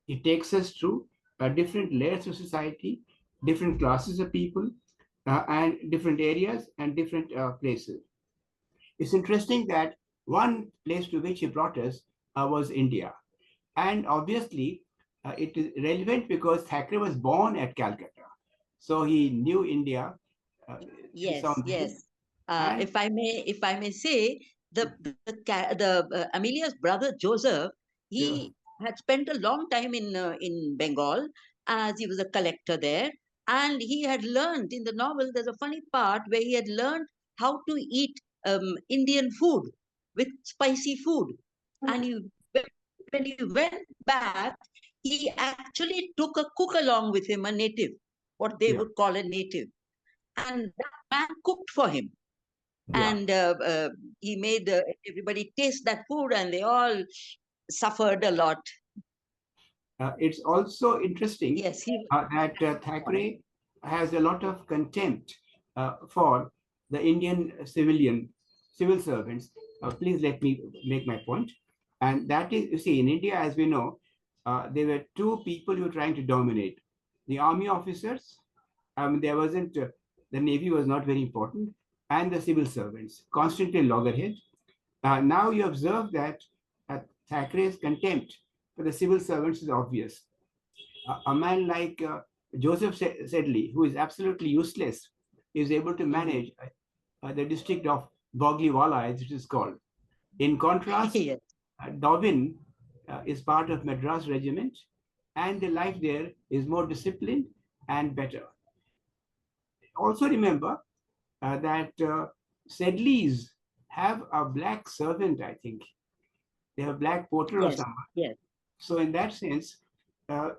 It takes us through different layers of society, different classes of people, and different areas and different places. It's interesting that one place to which he brought us was India. And obviously, it is relevant because Thackeray was born at Calcutta. So he knew India in Yes, some yes. way. And If I may say, the Amelia's brother Joseph, yeah, he had spent a long time in Bengal as he was a collector there, and he had learned in the novel. There's a funny part where he had learned how to eat Indian food with spicy food, and when he went back, he actually took a cook along with him, a native, what they yeah, would call a native, and that man cooked for him, yeah. and he made everybody taste that food, and they all suffered a lot. It's also interesting Yes, he. that Thackeray has a lot of contempt for the Indian civil servants. Please let me make my point. And that is, you see, in India, as we know, there were two people who were trying to dominate the army officers. There wasn't, the navy was not very important, and the civil servants, constantly loggerhead. Now you observe that Thackeray's contempt for the civil servants is obvious. A man like Joseph Sedley, who is absolutely useless, is able to Mhm. manage the district of Bogliwala, as it is called. In contrast, Yes. Dobbin is part of Madras Regiment, and the life there is more disciplined and better. Also remember that Sedleys have a black servant, I think. They have a black porter or Yes, someone. yes. So in that sense,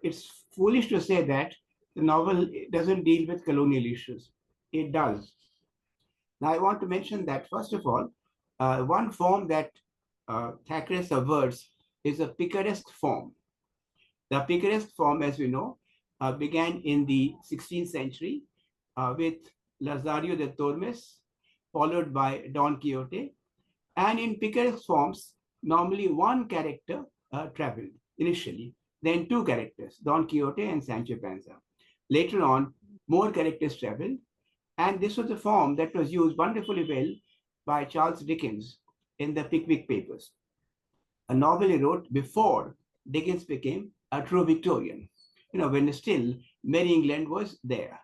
it's foolish to say that the novel doesn't deal with colonial issues. It does. Now, I want to mention that, first of all, one form that Thackeray subverts is a picaresque form. The picaresque form, as we know, began in the 16th century with Lazario de Tormes, followed by Don Quixote. And in picaresque forms, normally one character traveled initially, then two characters, Don Quixote and Sancho Panza. Later on, more characters traveled, and this was a form that was used wonderfully well by Charles Dickens in the Pickwick Papers, a novel he wrote before Dickens became a true Victorian, when still Merry England was there.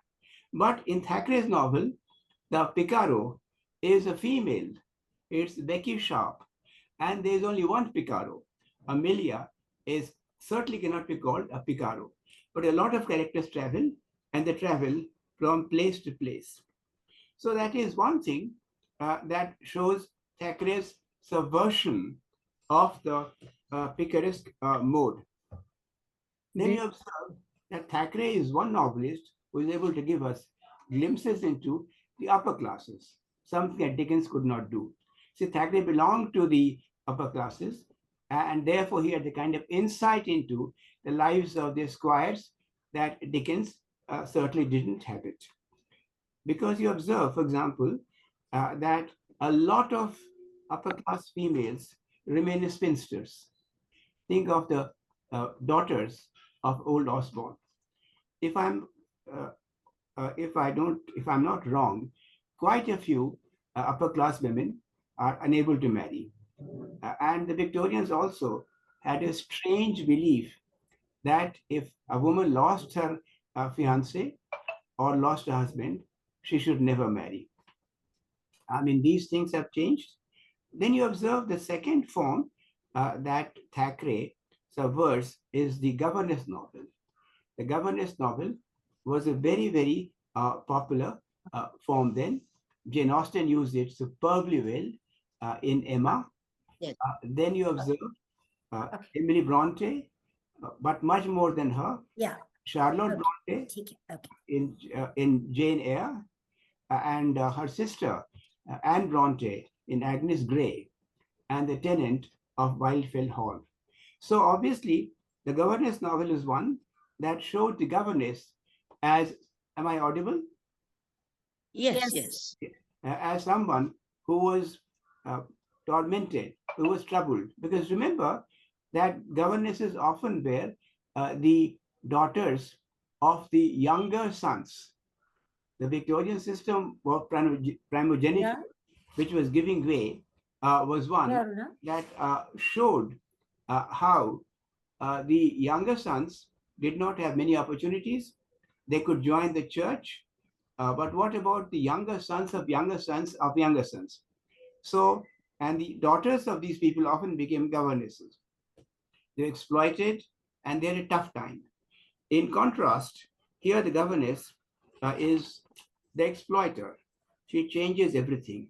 But in Thackeray's novel, the Picaro is a female. It's Becky Sharp, and there is only one Picaro. Amelia is certainly cannot be called a Picaro, but a lot of characters travel, and they travel from place to place. So that is one thing that shows Thackeray's subversion of the picaresque mode. Then you observe that Thackeray is one novelist who is able to give us glimpses into the upper classes, something that Dickens could not do. See, Thackeray belonged to the upper classes, and therefore he had the kind of insight into the lives of the squires that Dickens certainly didn't have it. Because you observe, for example, that a lot of upper class females remain spinsters. Think of the daughters of old Osborne. If I'm uh, if I'm not wrong, quite a few upper class women are unable to marry, and the Victorians also had a strange belief that if a woman lost her a fiance or lost a husband, she should never marry. I mean, these things have changed. Then you observe the second form that Thackeray subverts is the governess novel. The governess novel was a very, very popular form then. Jane Austen used it superbly well in Emma. Yes. Then you observe Okay. Emily Bronte, but much more than her. Yeah. Charlotte Okay. Bronte Take it. Okay. in Jane Eyre, and her sister Anne Bronte in Agnes Grey, and the tenant of Wildfell Hall. So obviously, the governess novel is one that showed the governess as, am I audible? Yes, Yes. yes. As someone who was tormented, who was troubled. Because remember that governesses often were the daughters of the younger sons. The Victorian system of primogeniture, Yeah. which was giving way, was one Yeah, Aruna. that showed how the younger sons did not have many opportunities. They could join the church, but what about the younger sons of younger sons of younger sons? So, and the daughters of these people often became governesses. They're exploited and they had a tough time. In contrast, here the governess is the exploiter. She changes everything.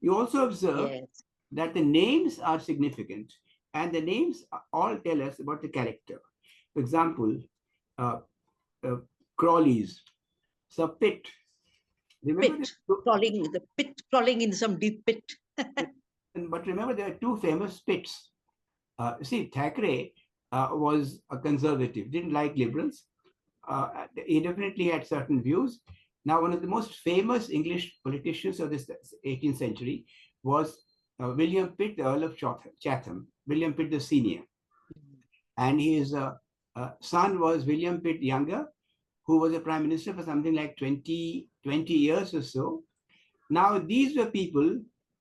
You also observe Yes. that the names are significant and the names all tell us about the character. For example, uh, uh, Crawley's, Sir Pitt. Remember Pit. The pit crawling in some deep pit. but remember there are two famous Pitts. See, Thackeray was a conservative, didn't like liberals. He definitely had certain views. Now, one of the most famous English politicians of this 18th century was William Pitt, the Earl of Chatham, William Pitt the Senior. And his son was William Pitt Younger, who was a prime minister for something like 20 years or so. Now, these were people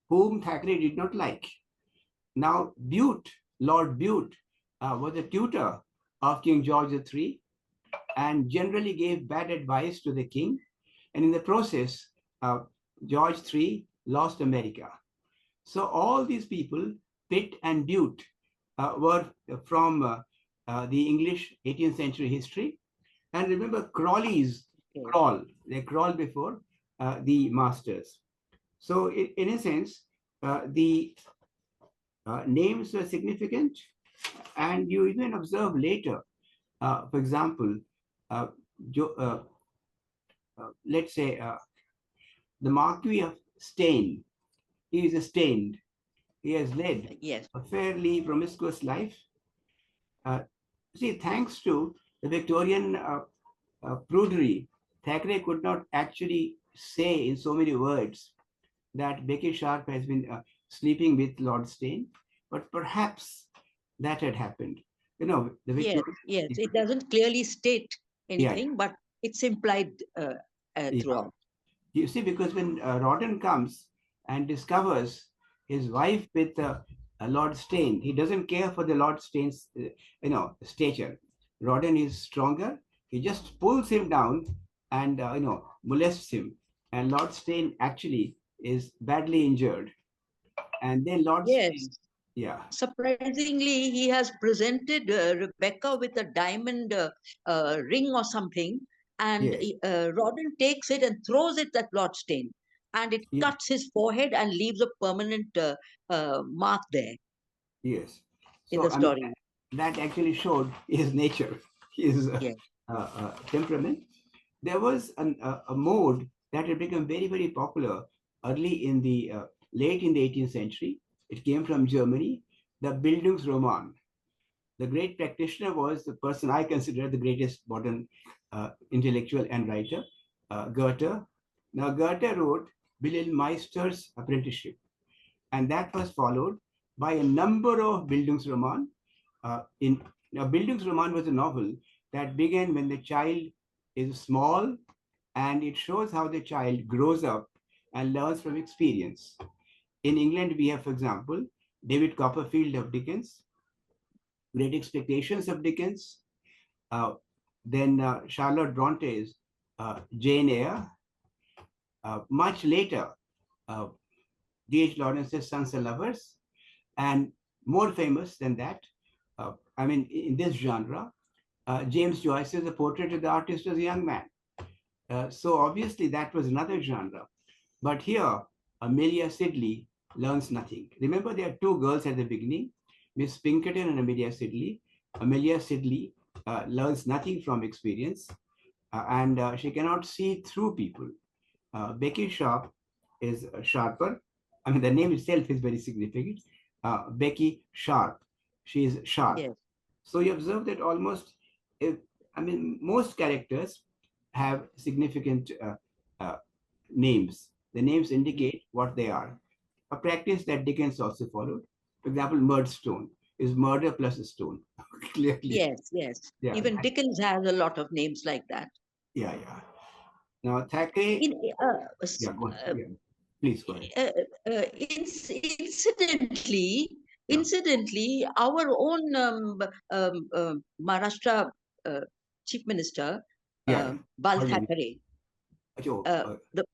whom Thackeray did not like. Now, Bute, Lord Bute, was a tutor of King George III and generally gave bad advice to the king. And in the process, George III lost America. So all these people, Pitt and Bute, were from the English 18th century history. And remember, Crawley's crawl, they crawl before the masters. So in a sense, the names were significant. And you even observe later, for example, uh, let's say the Marquis of Steyne. He is a stained. He has led Yes. a fairly promiscuous life. See, thanks to the Victorian prudery, Thackeray could not actually say in so many words that Becky Sharp has been sleeping with Lord Steyne, but perhaps that had happened. You know, the Yes, Victorian. yes. It doesn't clearly state Yeah, anything, but it's implied yeah. throughout. You see, because when Rawdon comes and discovers his wife with Lord Steyne, he doesn't care for the Lord Steyne's, stature. Rawdon is stronger. He just pulls him down and, molests him. And Lord Steyne actually is badly injured. And then Lord Yes. Steyne, yeah. Surprisingly, he has presented Rebecca with a diamond ring or something, and Yes. Rawdon takes it and throws it at Lord Steyne, and it Yeah. cuts his forehead and leaves a permanent mark there Yes. in So, the I mean, story. that actually showed his nature, his Yes. temperament. There was a mode that had become very, very popular early in the late in the 18th century. It came from Germany, the Bildungsroman. The great practitioner was the person I consider the greatest modern intellectual and writer, Goethe. Now, Goethe wrote Wilhelm Meister's Apprenticeship, and that was followed by a number of Bildungsroman. Bildungsroman was a novel that began when the child is small, and it shows how the child grows up and learns from experience. In England, we have, for example, David Copperfield of Dickens, Great Expectations of Dickens, uh, Then Charlotte Bronte's Jane Eyre. Much later, uh, D.H. Lawrence's Sons and Lovers, and more famous than that, I mean, in this genre, James Joyce's A Portrait of the Artist as a Young Man. So obviously that was another genre. But here, Amelia Sidley learns nothing. Remember, there are two girls at the beginning, Miss Pinkerton and Amelia Sidley. Amelia Sidley learns nothing from experience, and she cannot see through people. Becky Sharp is sharper. I mean, the name itself is very significant. Becky Sharp. She is sharp. Yes. So you observe that almost, I mean, most characters have significant names. The names indicate what they are. A practice that Dickens also followed. For example, Murdstone is murder plus a stone. Clearly. Yes, yes. Yeah. Even Dickens has a lot of names like that. Yeah, yeah. Now, Thackeray. In, Yeah, go on. Yeah. Please go ahead. incidentally, Yeah. incidentally, our own Maharashtra Chief Minister, Yeah. Bal Pardon me. Thackeray, Oh, the,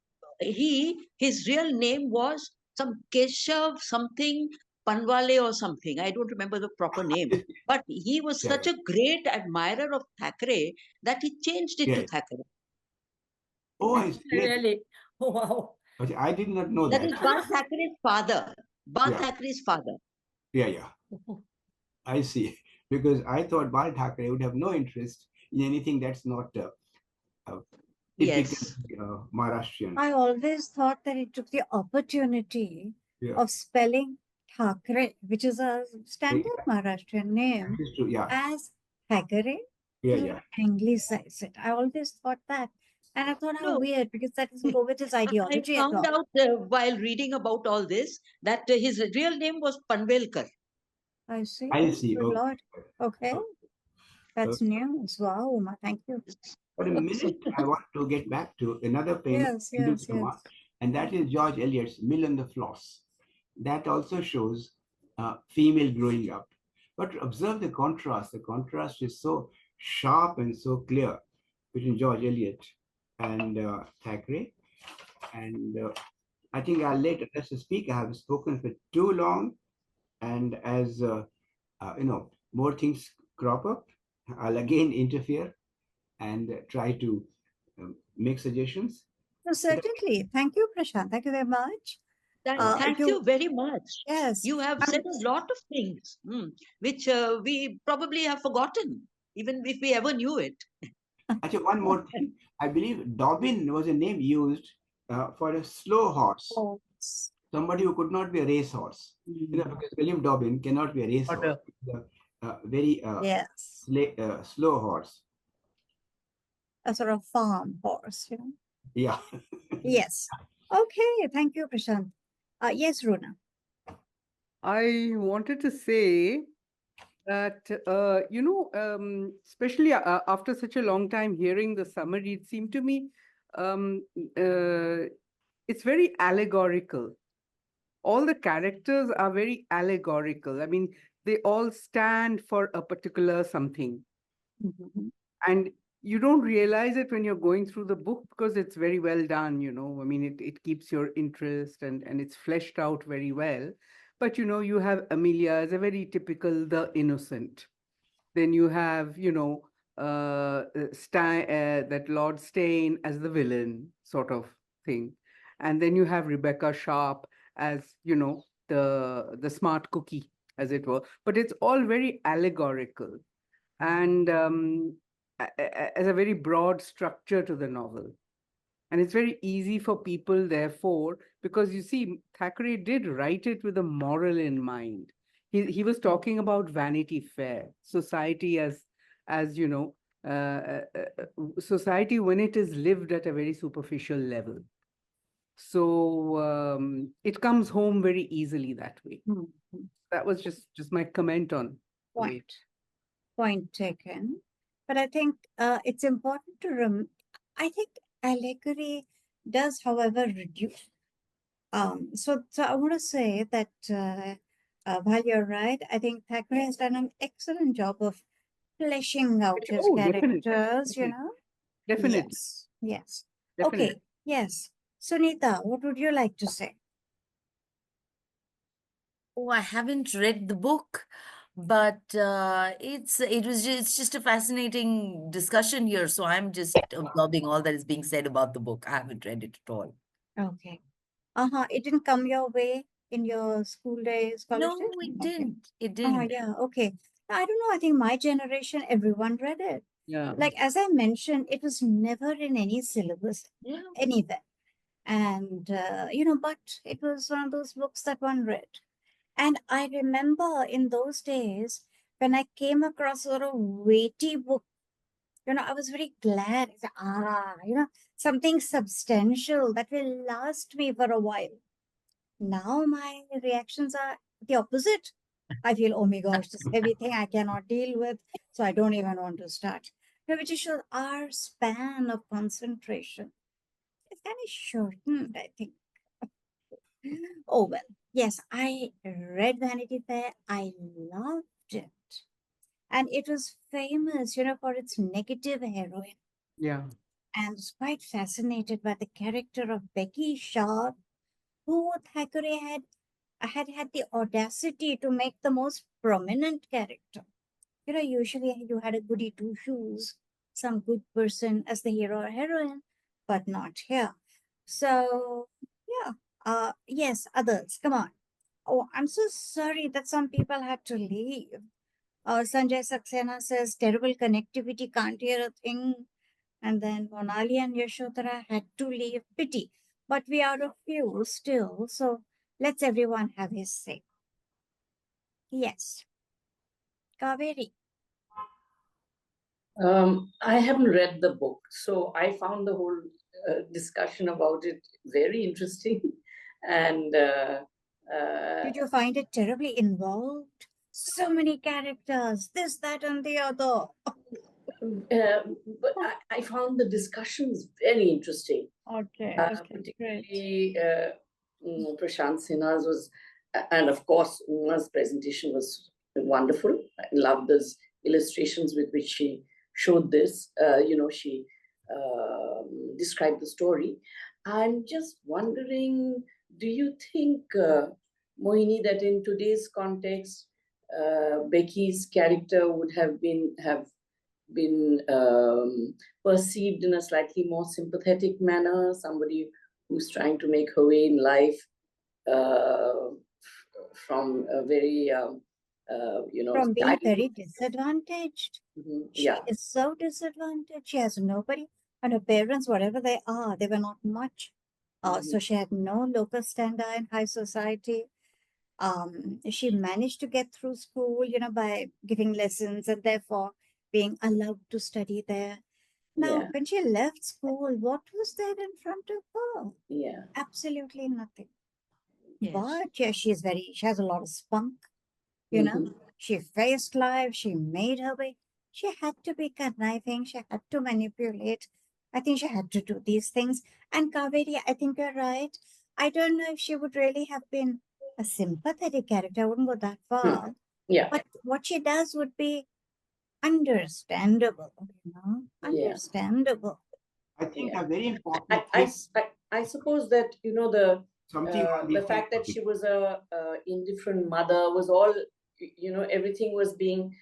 his real name was some Keshav something Panwale or something. I don't remember the proper name. But he was yeah, such a great admirer of Thackeray that he changed it to yeah. Thackeray. Oh, I see. Yes. Really? Oh, wow. Okay, I did not know That that. is Bal Thackeray's father. Bal Yeah. Thackeray's father. Yeah, yeah. I see. Because I thought Bal Thackeray would have no interest in anything that's not typical Yes. Maharashtrian. I always thought that he took the opportunity Yeah. of spelling Thackeray, which is a standard Maharashtrian name, That is true. Yeah. as Thackeray Yeah, to yeah. anglicize it. I always thought that. And I thought how No, weird, because that doesn't go with his I ideology at found all. out while reading about all this that his real name was Panvelkar. I see. I see. Good Oh, Lord. Okay. That's uh, news. Wow, Uma, thank you. for a minute, I want to get back to another famous Yes, Hindu yes, drama, yes. and that is George Eliot's Mill on the Floss. That also shows female growing up. But observe the contrast. The contrast is so sharp and so clear between George Eliot and Thackeray. And I think I'll let us speak. I have spoken for too long, and as more things crop up, I'll again interfere and try to make suggestions. So certainly. Thank you, Prashant. Thank you very much. Thank you very much. Yes. You have said a lot of things which we probably have forgotten, even if we ever knew it. Actually, one more thing. I believe Dobbin was a name used for a slow horse, Oh, somebody who could not be a racehorse. Because William Dobbin cannot be a racehorse. He's a very yes. slow horse. A sort of farm horse, you know. Yeah. Yes. Okay. Thank you, Prashant. Yes, Runa. I wanted to say that, especially after such a long time hearing the summary, it seemed to me it's very allegorical. All the characters are very allegorical. I mean, they all stand for a particular something. Mhm. And you don't realize it when you're going through the book because it's very well done, I mean, it keeps your interest and it's fleshed out very well. But, you have Amelia as a very typical, the innocent. Then you have, that Lord Stein as the villain sort of thing. And then you have Rebecca Sharp as, the smart cookie, as it were. But it's all very allegorical. And as a very broad structure to the novel. And it's very easy for people, therefore, because you see, Thackeray did write it with a moral in mind. He was talking about Vanity Fair, society as society when it is lived at a very superficial level. So it comes home very easily that way. Mhm. That was just my comment on the way. Point taken. But I think it's important to I think allegory does, however, reduce. So I want to say that while you're right, I think Thackeray has done an excellent job of fleshing out his Oh, definitely. characters, you know. Definitely. Yes, yes. Definitely. Okay, yes. Sunita, what would you like to say? Oh, I haven't read the book, but it's just a fascinating discussion here. So I'm just absorbing all that is being said about the book. I haven't read it at all. Okay. It didn't come your way in your school days, college No, days? it Okay. didn't. It didn't. Yeah, okay. I don't know. I think my generation, everyone read it. Yeah. Like, as I mentioned, it was never in any syllabus Yeah. anywhere. And, you know, but it was one of those books that one read. And I remember in those days when I came across a sort of weighty book, you know, I was very glad. I said, you know, something substantial that will last me for a while. Now my reactions are the opposite. I feel, oh my gosh, this heavy thing I cannot deal with, so I don't even want to start. You know, which is shows our span of concentration is kind of shortened, I think. Oh well, yes, I read Vanity Fair. I loved it. And it was famous, you know, for its negative heroine. Yeah. And was quite fascinated by the character of Becky Sharp, who Thackeray had the audacity to make the most prominent character. You know, usually you had a goody two shoes, some good person as the hero or heroine, but not here. So yeah, yes, others, come on. Oh, I'm so sorry that some people had to leave. Sanjay Saxena says terrible connectivity, can't hear a thing. And then Monali and Yashodhara had to leave. Pity. But we are a few still, so let's everyone have his say. Yes. Kaveri. I haven't read the book, so I found the whole discussion about it very interesting. And Did you find it terribly involved? So many characters, this, that, and the other. but I found the discussions very interesting. Okay, Particularly Prashant Sinha's was, and of course, Uma's presentation was wonderful. I love those illustrations with which she showed this. She described the story. I'm just wondering, do you think, Mohini, that in today's context, Becky's character would have been perceived in a slightly more sympathetic manner, somebody who's trying to make her way in life from a very, from being child. very disadvantaged. She is so disadvantaged. She has nobody. And her parents, whatever they are, they were not much. So she had no locus standi in high society. She managed to get through school, you know, by giving lessons and therefore being allowed to study there. Now, when she left school, what was there in front of her? Yeah. Absolutely nothing. Yes. But yeah, she has a lot of spunk, you know. She faced life, she made her way. She had to be conniving, she had to manipulate. I think she had to do these things. And Kaveri, I think you're right. I don't know if she would really have been a sympathetic character. I wouldn't go that far. Yeah. But what she does would be understandable, you know, understandable. I think a very important I suppose that, you know, the something fact that she was a indifferent mother was all, you know, everything was being,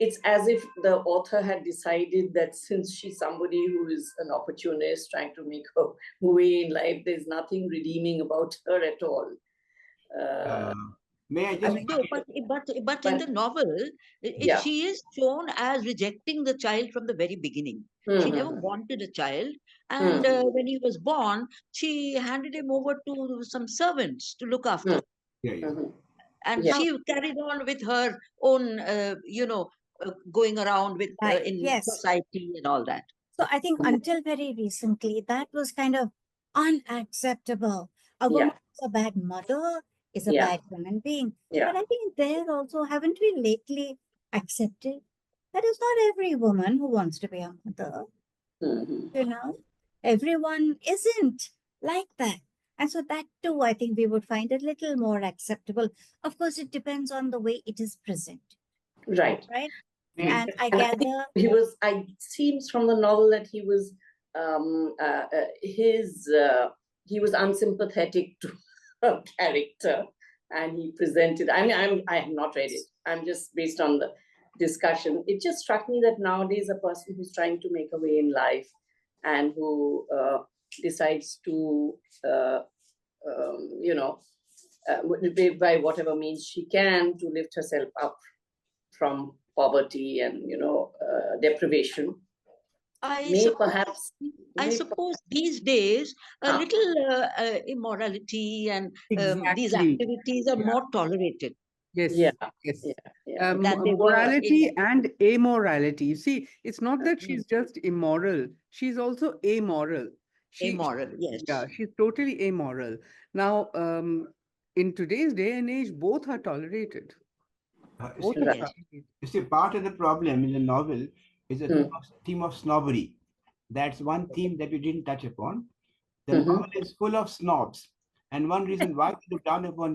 it's as if the author had decided that since she's somebody who is an opportunist trying to make her way in life, there's nothing redeeming about her at all. May I just? No, but in the novel, she is shown as rejecting the child from the very beginning. She never wanted a child, and when he was born, she handed him over to some servants to look after. And she carried on with her own, going around with in society and all that. So I think until very recently, that was kind of unacceptable. A woman is a bad mother, is a bad human being. But I think there also, haven't we lately accepted that it's not every woman who wants to be a mother? You know, everyone isn't like that. And so that too, I think we would find a little more acceptable. Of course, it depends on the way it is presented. Right. Right? And I And I think gather he was. I seems from the novel that he was he was unsympathetic to her character, and he presented. I mean, I have not read it. I'm just based on the discussion. It just struck me that nowadays a person who's trying to make a way in life and who decides to you know by whatever means she can to lift herself up from poverty and deprivation I may suppose, perhaps I may suppose these days a Ah. little immorality and these Exactly. activities are Yeah. more tolerated Yes. yeah Yes. yeah than they were Morality in. and amorality. You see, it's not that Mm, she's just immoral, she's also amoral. immoral, Yeah, yes. she's totally amoral. Now, in today's day and age, both are tolerated. Both are Right. Yes. tolerated. You see, part of the problem in the novel is a Hmm. theme of snobbery. That's one theme that you didn't touch upon. The Mhm. novel is full of snobs, and one reason why we look down upon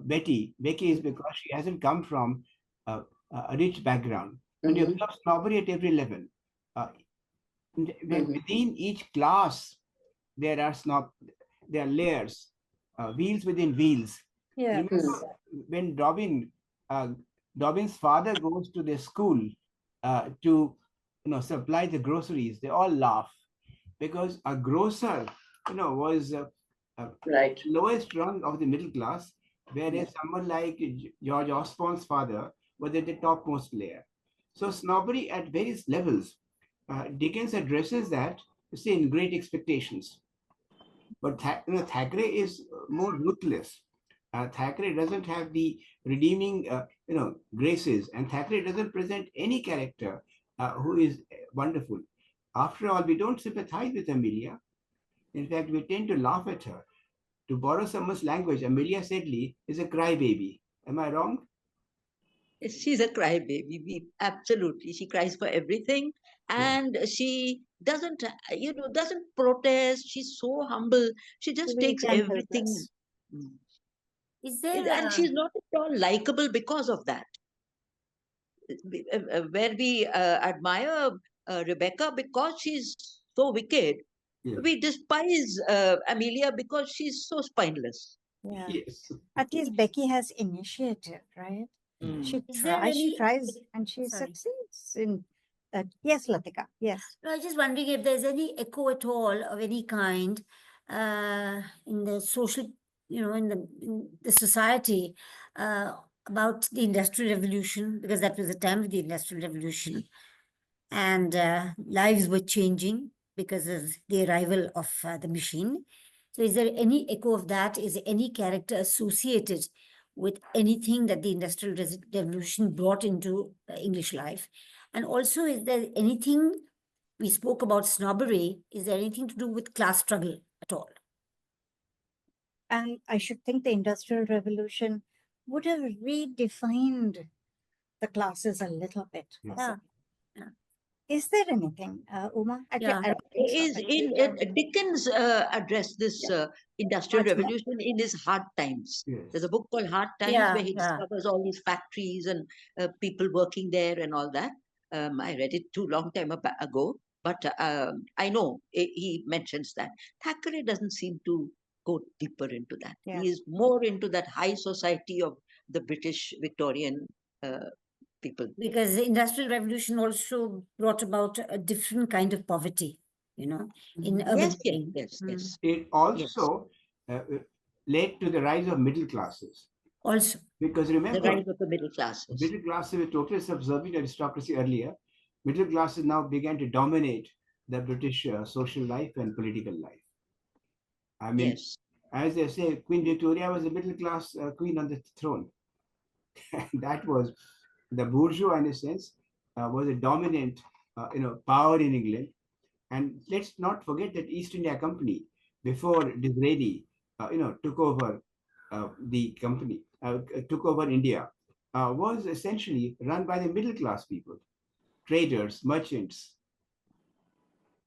Becky is because she hasn't come from uh, a rich background, and you Mhm. have snobbery at every level. Uh, Mhm. Within each class, there are there are layers, wheels within wheels. yeah, Remember when uh, Dobbin's father goes to the school to supply the groceries, they all laugh because a grocer was Right. lowest rung of the middle class, Yeah. whereas someone like George Osborne's father was at the topmost layer. So snobbery at various levels. Dickens addresses that, you see, in Great Expectations. But Thackeray is more ruthless. Thackeray doesn't have the redeeming, graces, and Thackeray doesn't present any character who is wonderful. After all, we don't sympathize with Amelia. In fact, we tend to laugh at her. To borrow someone's language, Amelia Sedley is a crybaby. Am I wrong? She's a crybaby. Absolutely, she cries for everything, Yeah. and she doesn't, doesn't protest. She's so humble. She just weak takes and everything, helpless. mm, Is there and she's not at all likable because of that. Where we admire Rebecca because she's so wicked, Yeah. we despise Amelia because she's so spineless. Yeah. Yes. At least Becky has initiative, right? Mm. is there She any tries, and she sorry. succeeds in that. Yes, Latika. Yes. No, I was just wondering if there's any echo at all of any kind in the social, in the society about the Industrial Revolution, because that was the time of the Industrial Revolution, and lives were changing because of the arrival of the machine. So, is there any echo of that? Is there any character associated with anything that the Industrial Revolution brought into English life? And also, is there anything we spoke about snobbery? Is there anything to do with class struggle at all? And I should think the Industrial Revolution would have redefined the classes a little bit. Yeah. Yeah. Is there anything, Uma? Yeah. I don't think so. Is in Dickens addressed this industrial Much more. revolution in his Hard Times. Yes. There's a book called Hard Times where he discovers all these factories and people working there and all that. I read it too long time ago, but I know he mentions that. Thackeray doesn't seem to go deeper into that. Yeah. He is more into that high society of the British Victorian people. Because the Industrial Revolution also brought about a different kind of poverty, in urban Yes, yes, living. yes, yes, It yes. also led to the rise of middle classes. Also, Because The remember, rise of the middle classes. middle classes were totally subservient to aristocracy earlier. Middle classes now began to dominate the British social life and political life. I mean, Yes. as they say, Queen Victoria was a middle class queen on the throne. That was the bourgeois, in a sense, was a dominant, power in England. And let's not forget that East India Company, before Disraeli, took over the company, took over India, was essentially run by the middle class people, traders, merchants.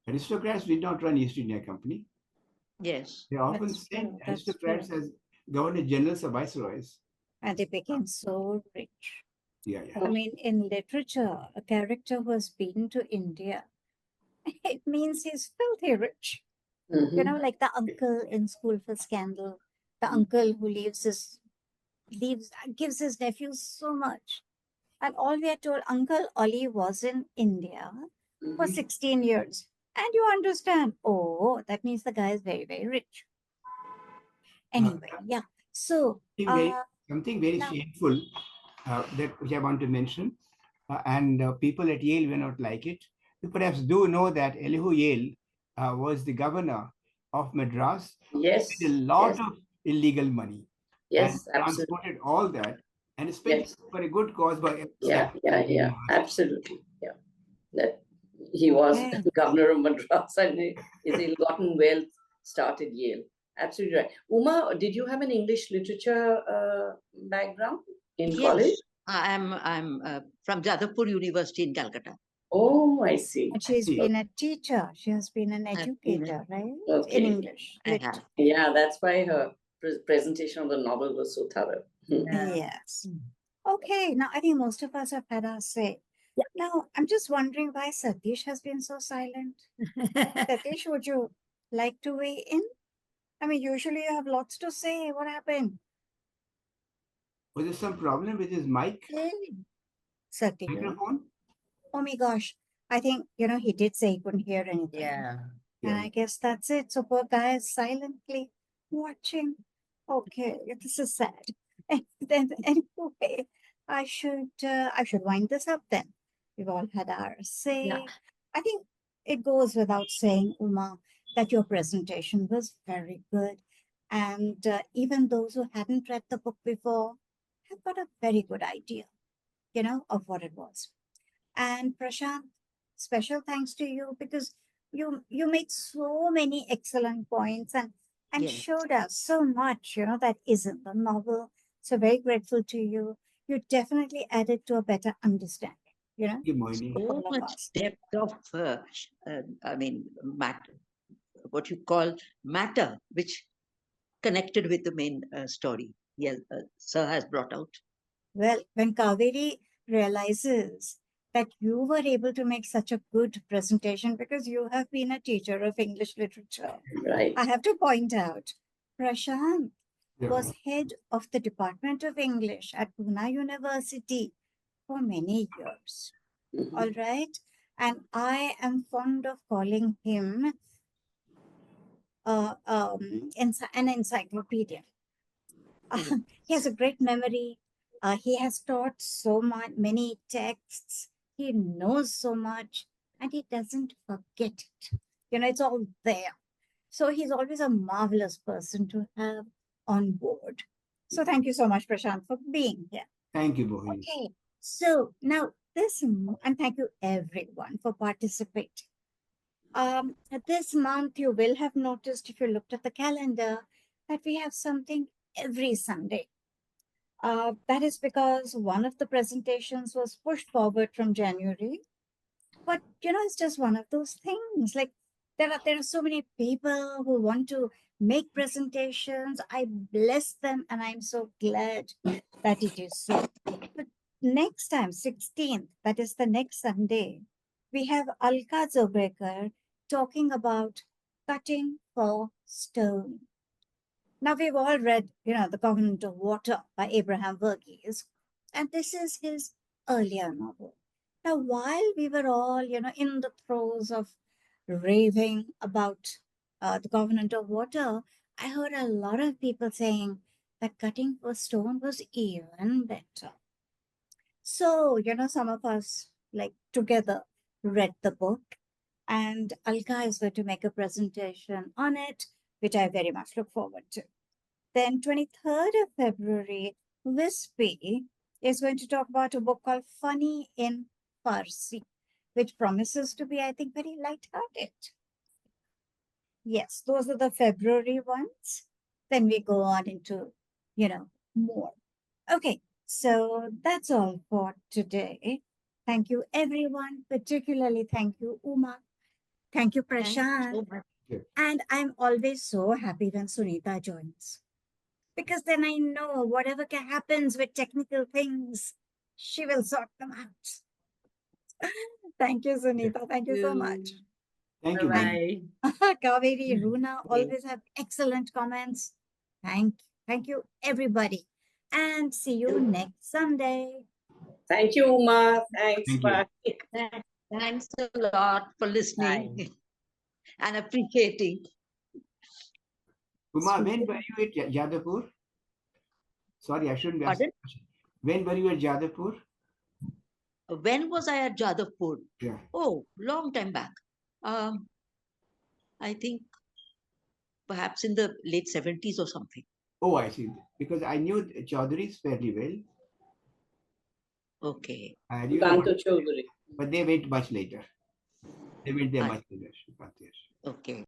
Aristocrats did not run East India Company. Yes. They often That's sent true. That's aristocrats true. as governor generals or viceroys. And they became so rich. Yeah, yeah. I mean, in literature, a character who has been to India, it means he's filthy rich. You know, Mhm. like the uncle in School for Scandal, the uncle who gives his nephew so much. And all we are told, Uncle Ollie was in India for Mhm. 16 years. And you understand, oh, that means the guy is very, very rich. Uh, Anyway, yeah. So, something very, something very now, shameful that which I want to mention, and people at Yale may not like it. You perhaps do know that Elihu Yale was the governor of Madras, Yes, made a lot yes, of illegal money and yes, absolutely. transported all that and spent it Yes, for a good cause by yeah, establishing the university. absolutely. Yeah, that he was okay. governor of Madras and his ill-gotten wealth started Yale. Absolutely right. Uma, did you have an English literature background in college? Yes, I'm from Jadavpur University in Calcutta. Oh, I see. And she's See, been a teacher. She has been an I've been educator, right? In Okay. English I lit. have. Yeah, that's why her presentation of the novel was so thorough. Yeah. Yes. Okay. Now, I think most of us have had our say. Yeah. Now, I'm just wondering why Satish has been so silent. Satish, would you like to weigh in? I mean, usually you have lots to say. What happened? was there some problem with his mic Satish. microphone? Oh my gosh. I think, he did say he couldn't hear anything. Yeah. And Yeah. I guess that's it. So poor guy is silently watching. Okay, this is sad. And then anyway, I should wind this up then. We've all had our say. Yeah. I think it goes without saying, Uma, that your presentation was very good. And even those who hadn't read the book before have got a very good idea, of what it was. And Prashant, special thanks to you because you made so many excellent points and Yes. showed us so much, that isn't the novel. So very grateful to you. You definitely added to a better understanding, Thank you, Moini. for So all of much us. depth of, I mean, what you call matter, which connected with the main story. Yes, Sir has brought out. Well, when Kaveri realizes that you were able to make such a good presentation because you have been a teacher of English literature, Right. I have to point out, Prashant Yeah. was head of the Department of English at Pune University for many years. Mhm. All right. And I am fond of calling him an encyclopedia. He has a great memory. He has taught so many texts. He knows so much and he doesn't forget it. It's all there. So he's always a marvelous person to have on board. So thank you so much, Prashant, for being here. Thank you, Moini. Okay. So now and thank you everyone for participating. This month you will have noticed if you looked at the calendar that we have something every Sunday. That is because one of the presentations was pushed forward from January. But it's just one of those things. Like there are so many people who want to make presentations. I bless them, and I'm so glad that it is so. But next time, 16th, that is the next Sunday, we have Alka Zobrekar talking about cutting for stone. Now, we've all read, The Covenant of Water by Abraham Verghese, and this is his earlier novel. Now, while we were all, in the throes of raving about The Covenant of Water, I heard a lot of people saying that Cutting for Stone was even better. So, some of us, like, together read the book, and Alka is going to make a presentation on it, which I very much look forward to. Then 23rd of February, Wispy is going to talk about a book called Funny in Farsi, which promises to be, I think, very light-hearted. Yes, those are the February ones. Then we go on into, more. Okay, so that's all for today. Thank you, everyone. Particularly thank you, Uma. Thank you, Thank you Prashant. so much. And I'm always so happy when Sunita joins. Because then I know whatever happens with technical things, She will sort them out. Thank you, Sunita. Thank you so much. Thank you, ma'am. Bye-bye. Kaveri, Runa, Okay. always have excellent comments. Thank you, everybody. And see you next Sunday. Thank you, Uma. Thanks. Thank you. Bye. Thanks a lot for listening and appreciating. Uma, when were you at Jadavpur? Sorry, I shouldn't be asking. Pardon? When were you at Jadavpur? When was I at Jadavpur? Yeah. Oh, long time back. I think perhaps in the late 70s or something. Oh, I see. Because I knew Chaudhary's fairly well. Okay. I knew Kanto about, Chaudhary. but they went much later. They went there I- much later. Shrikant, yes. Okay.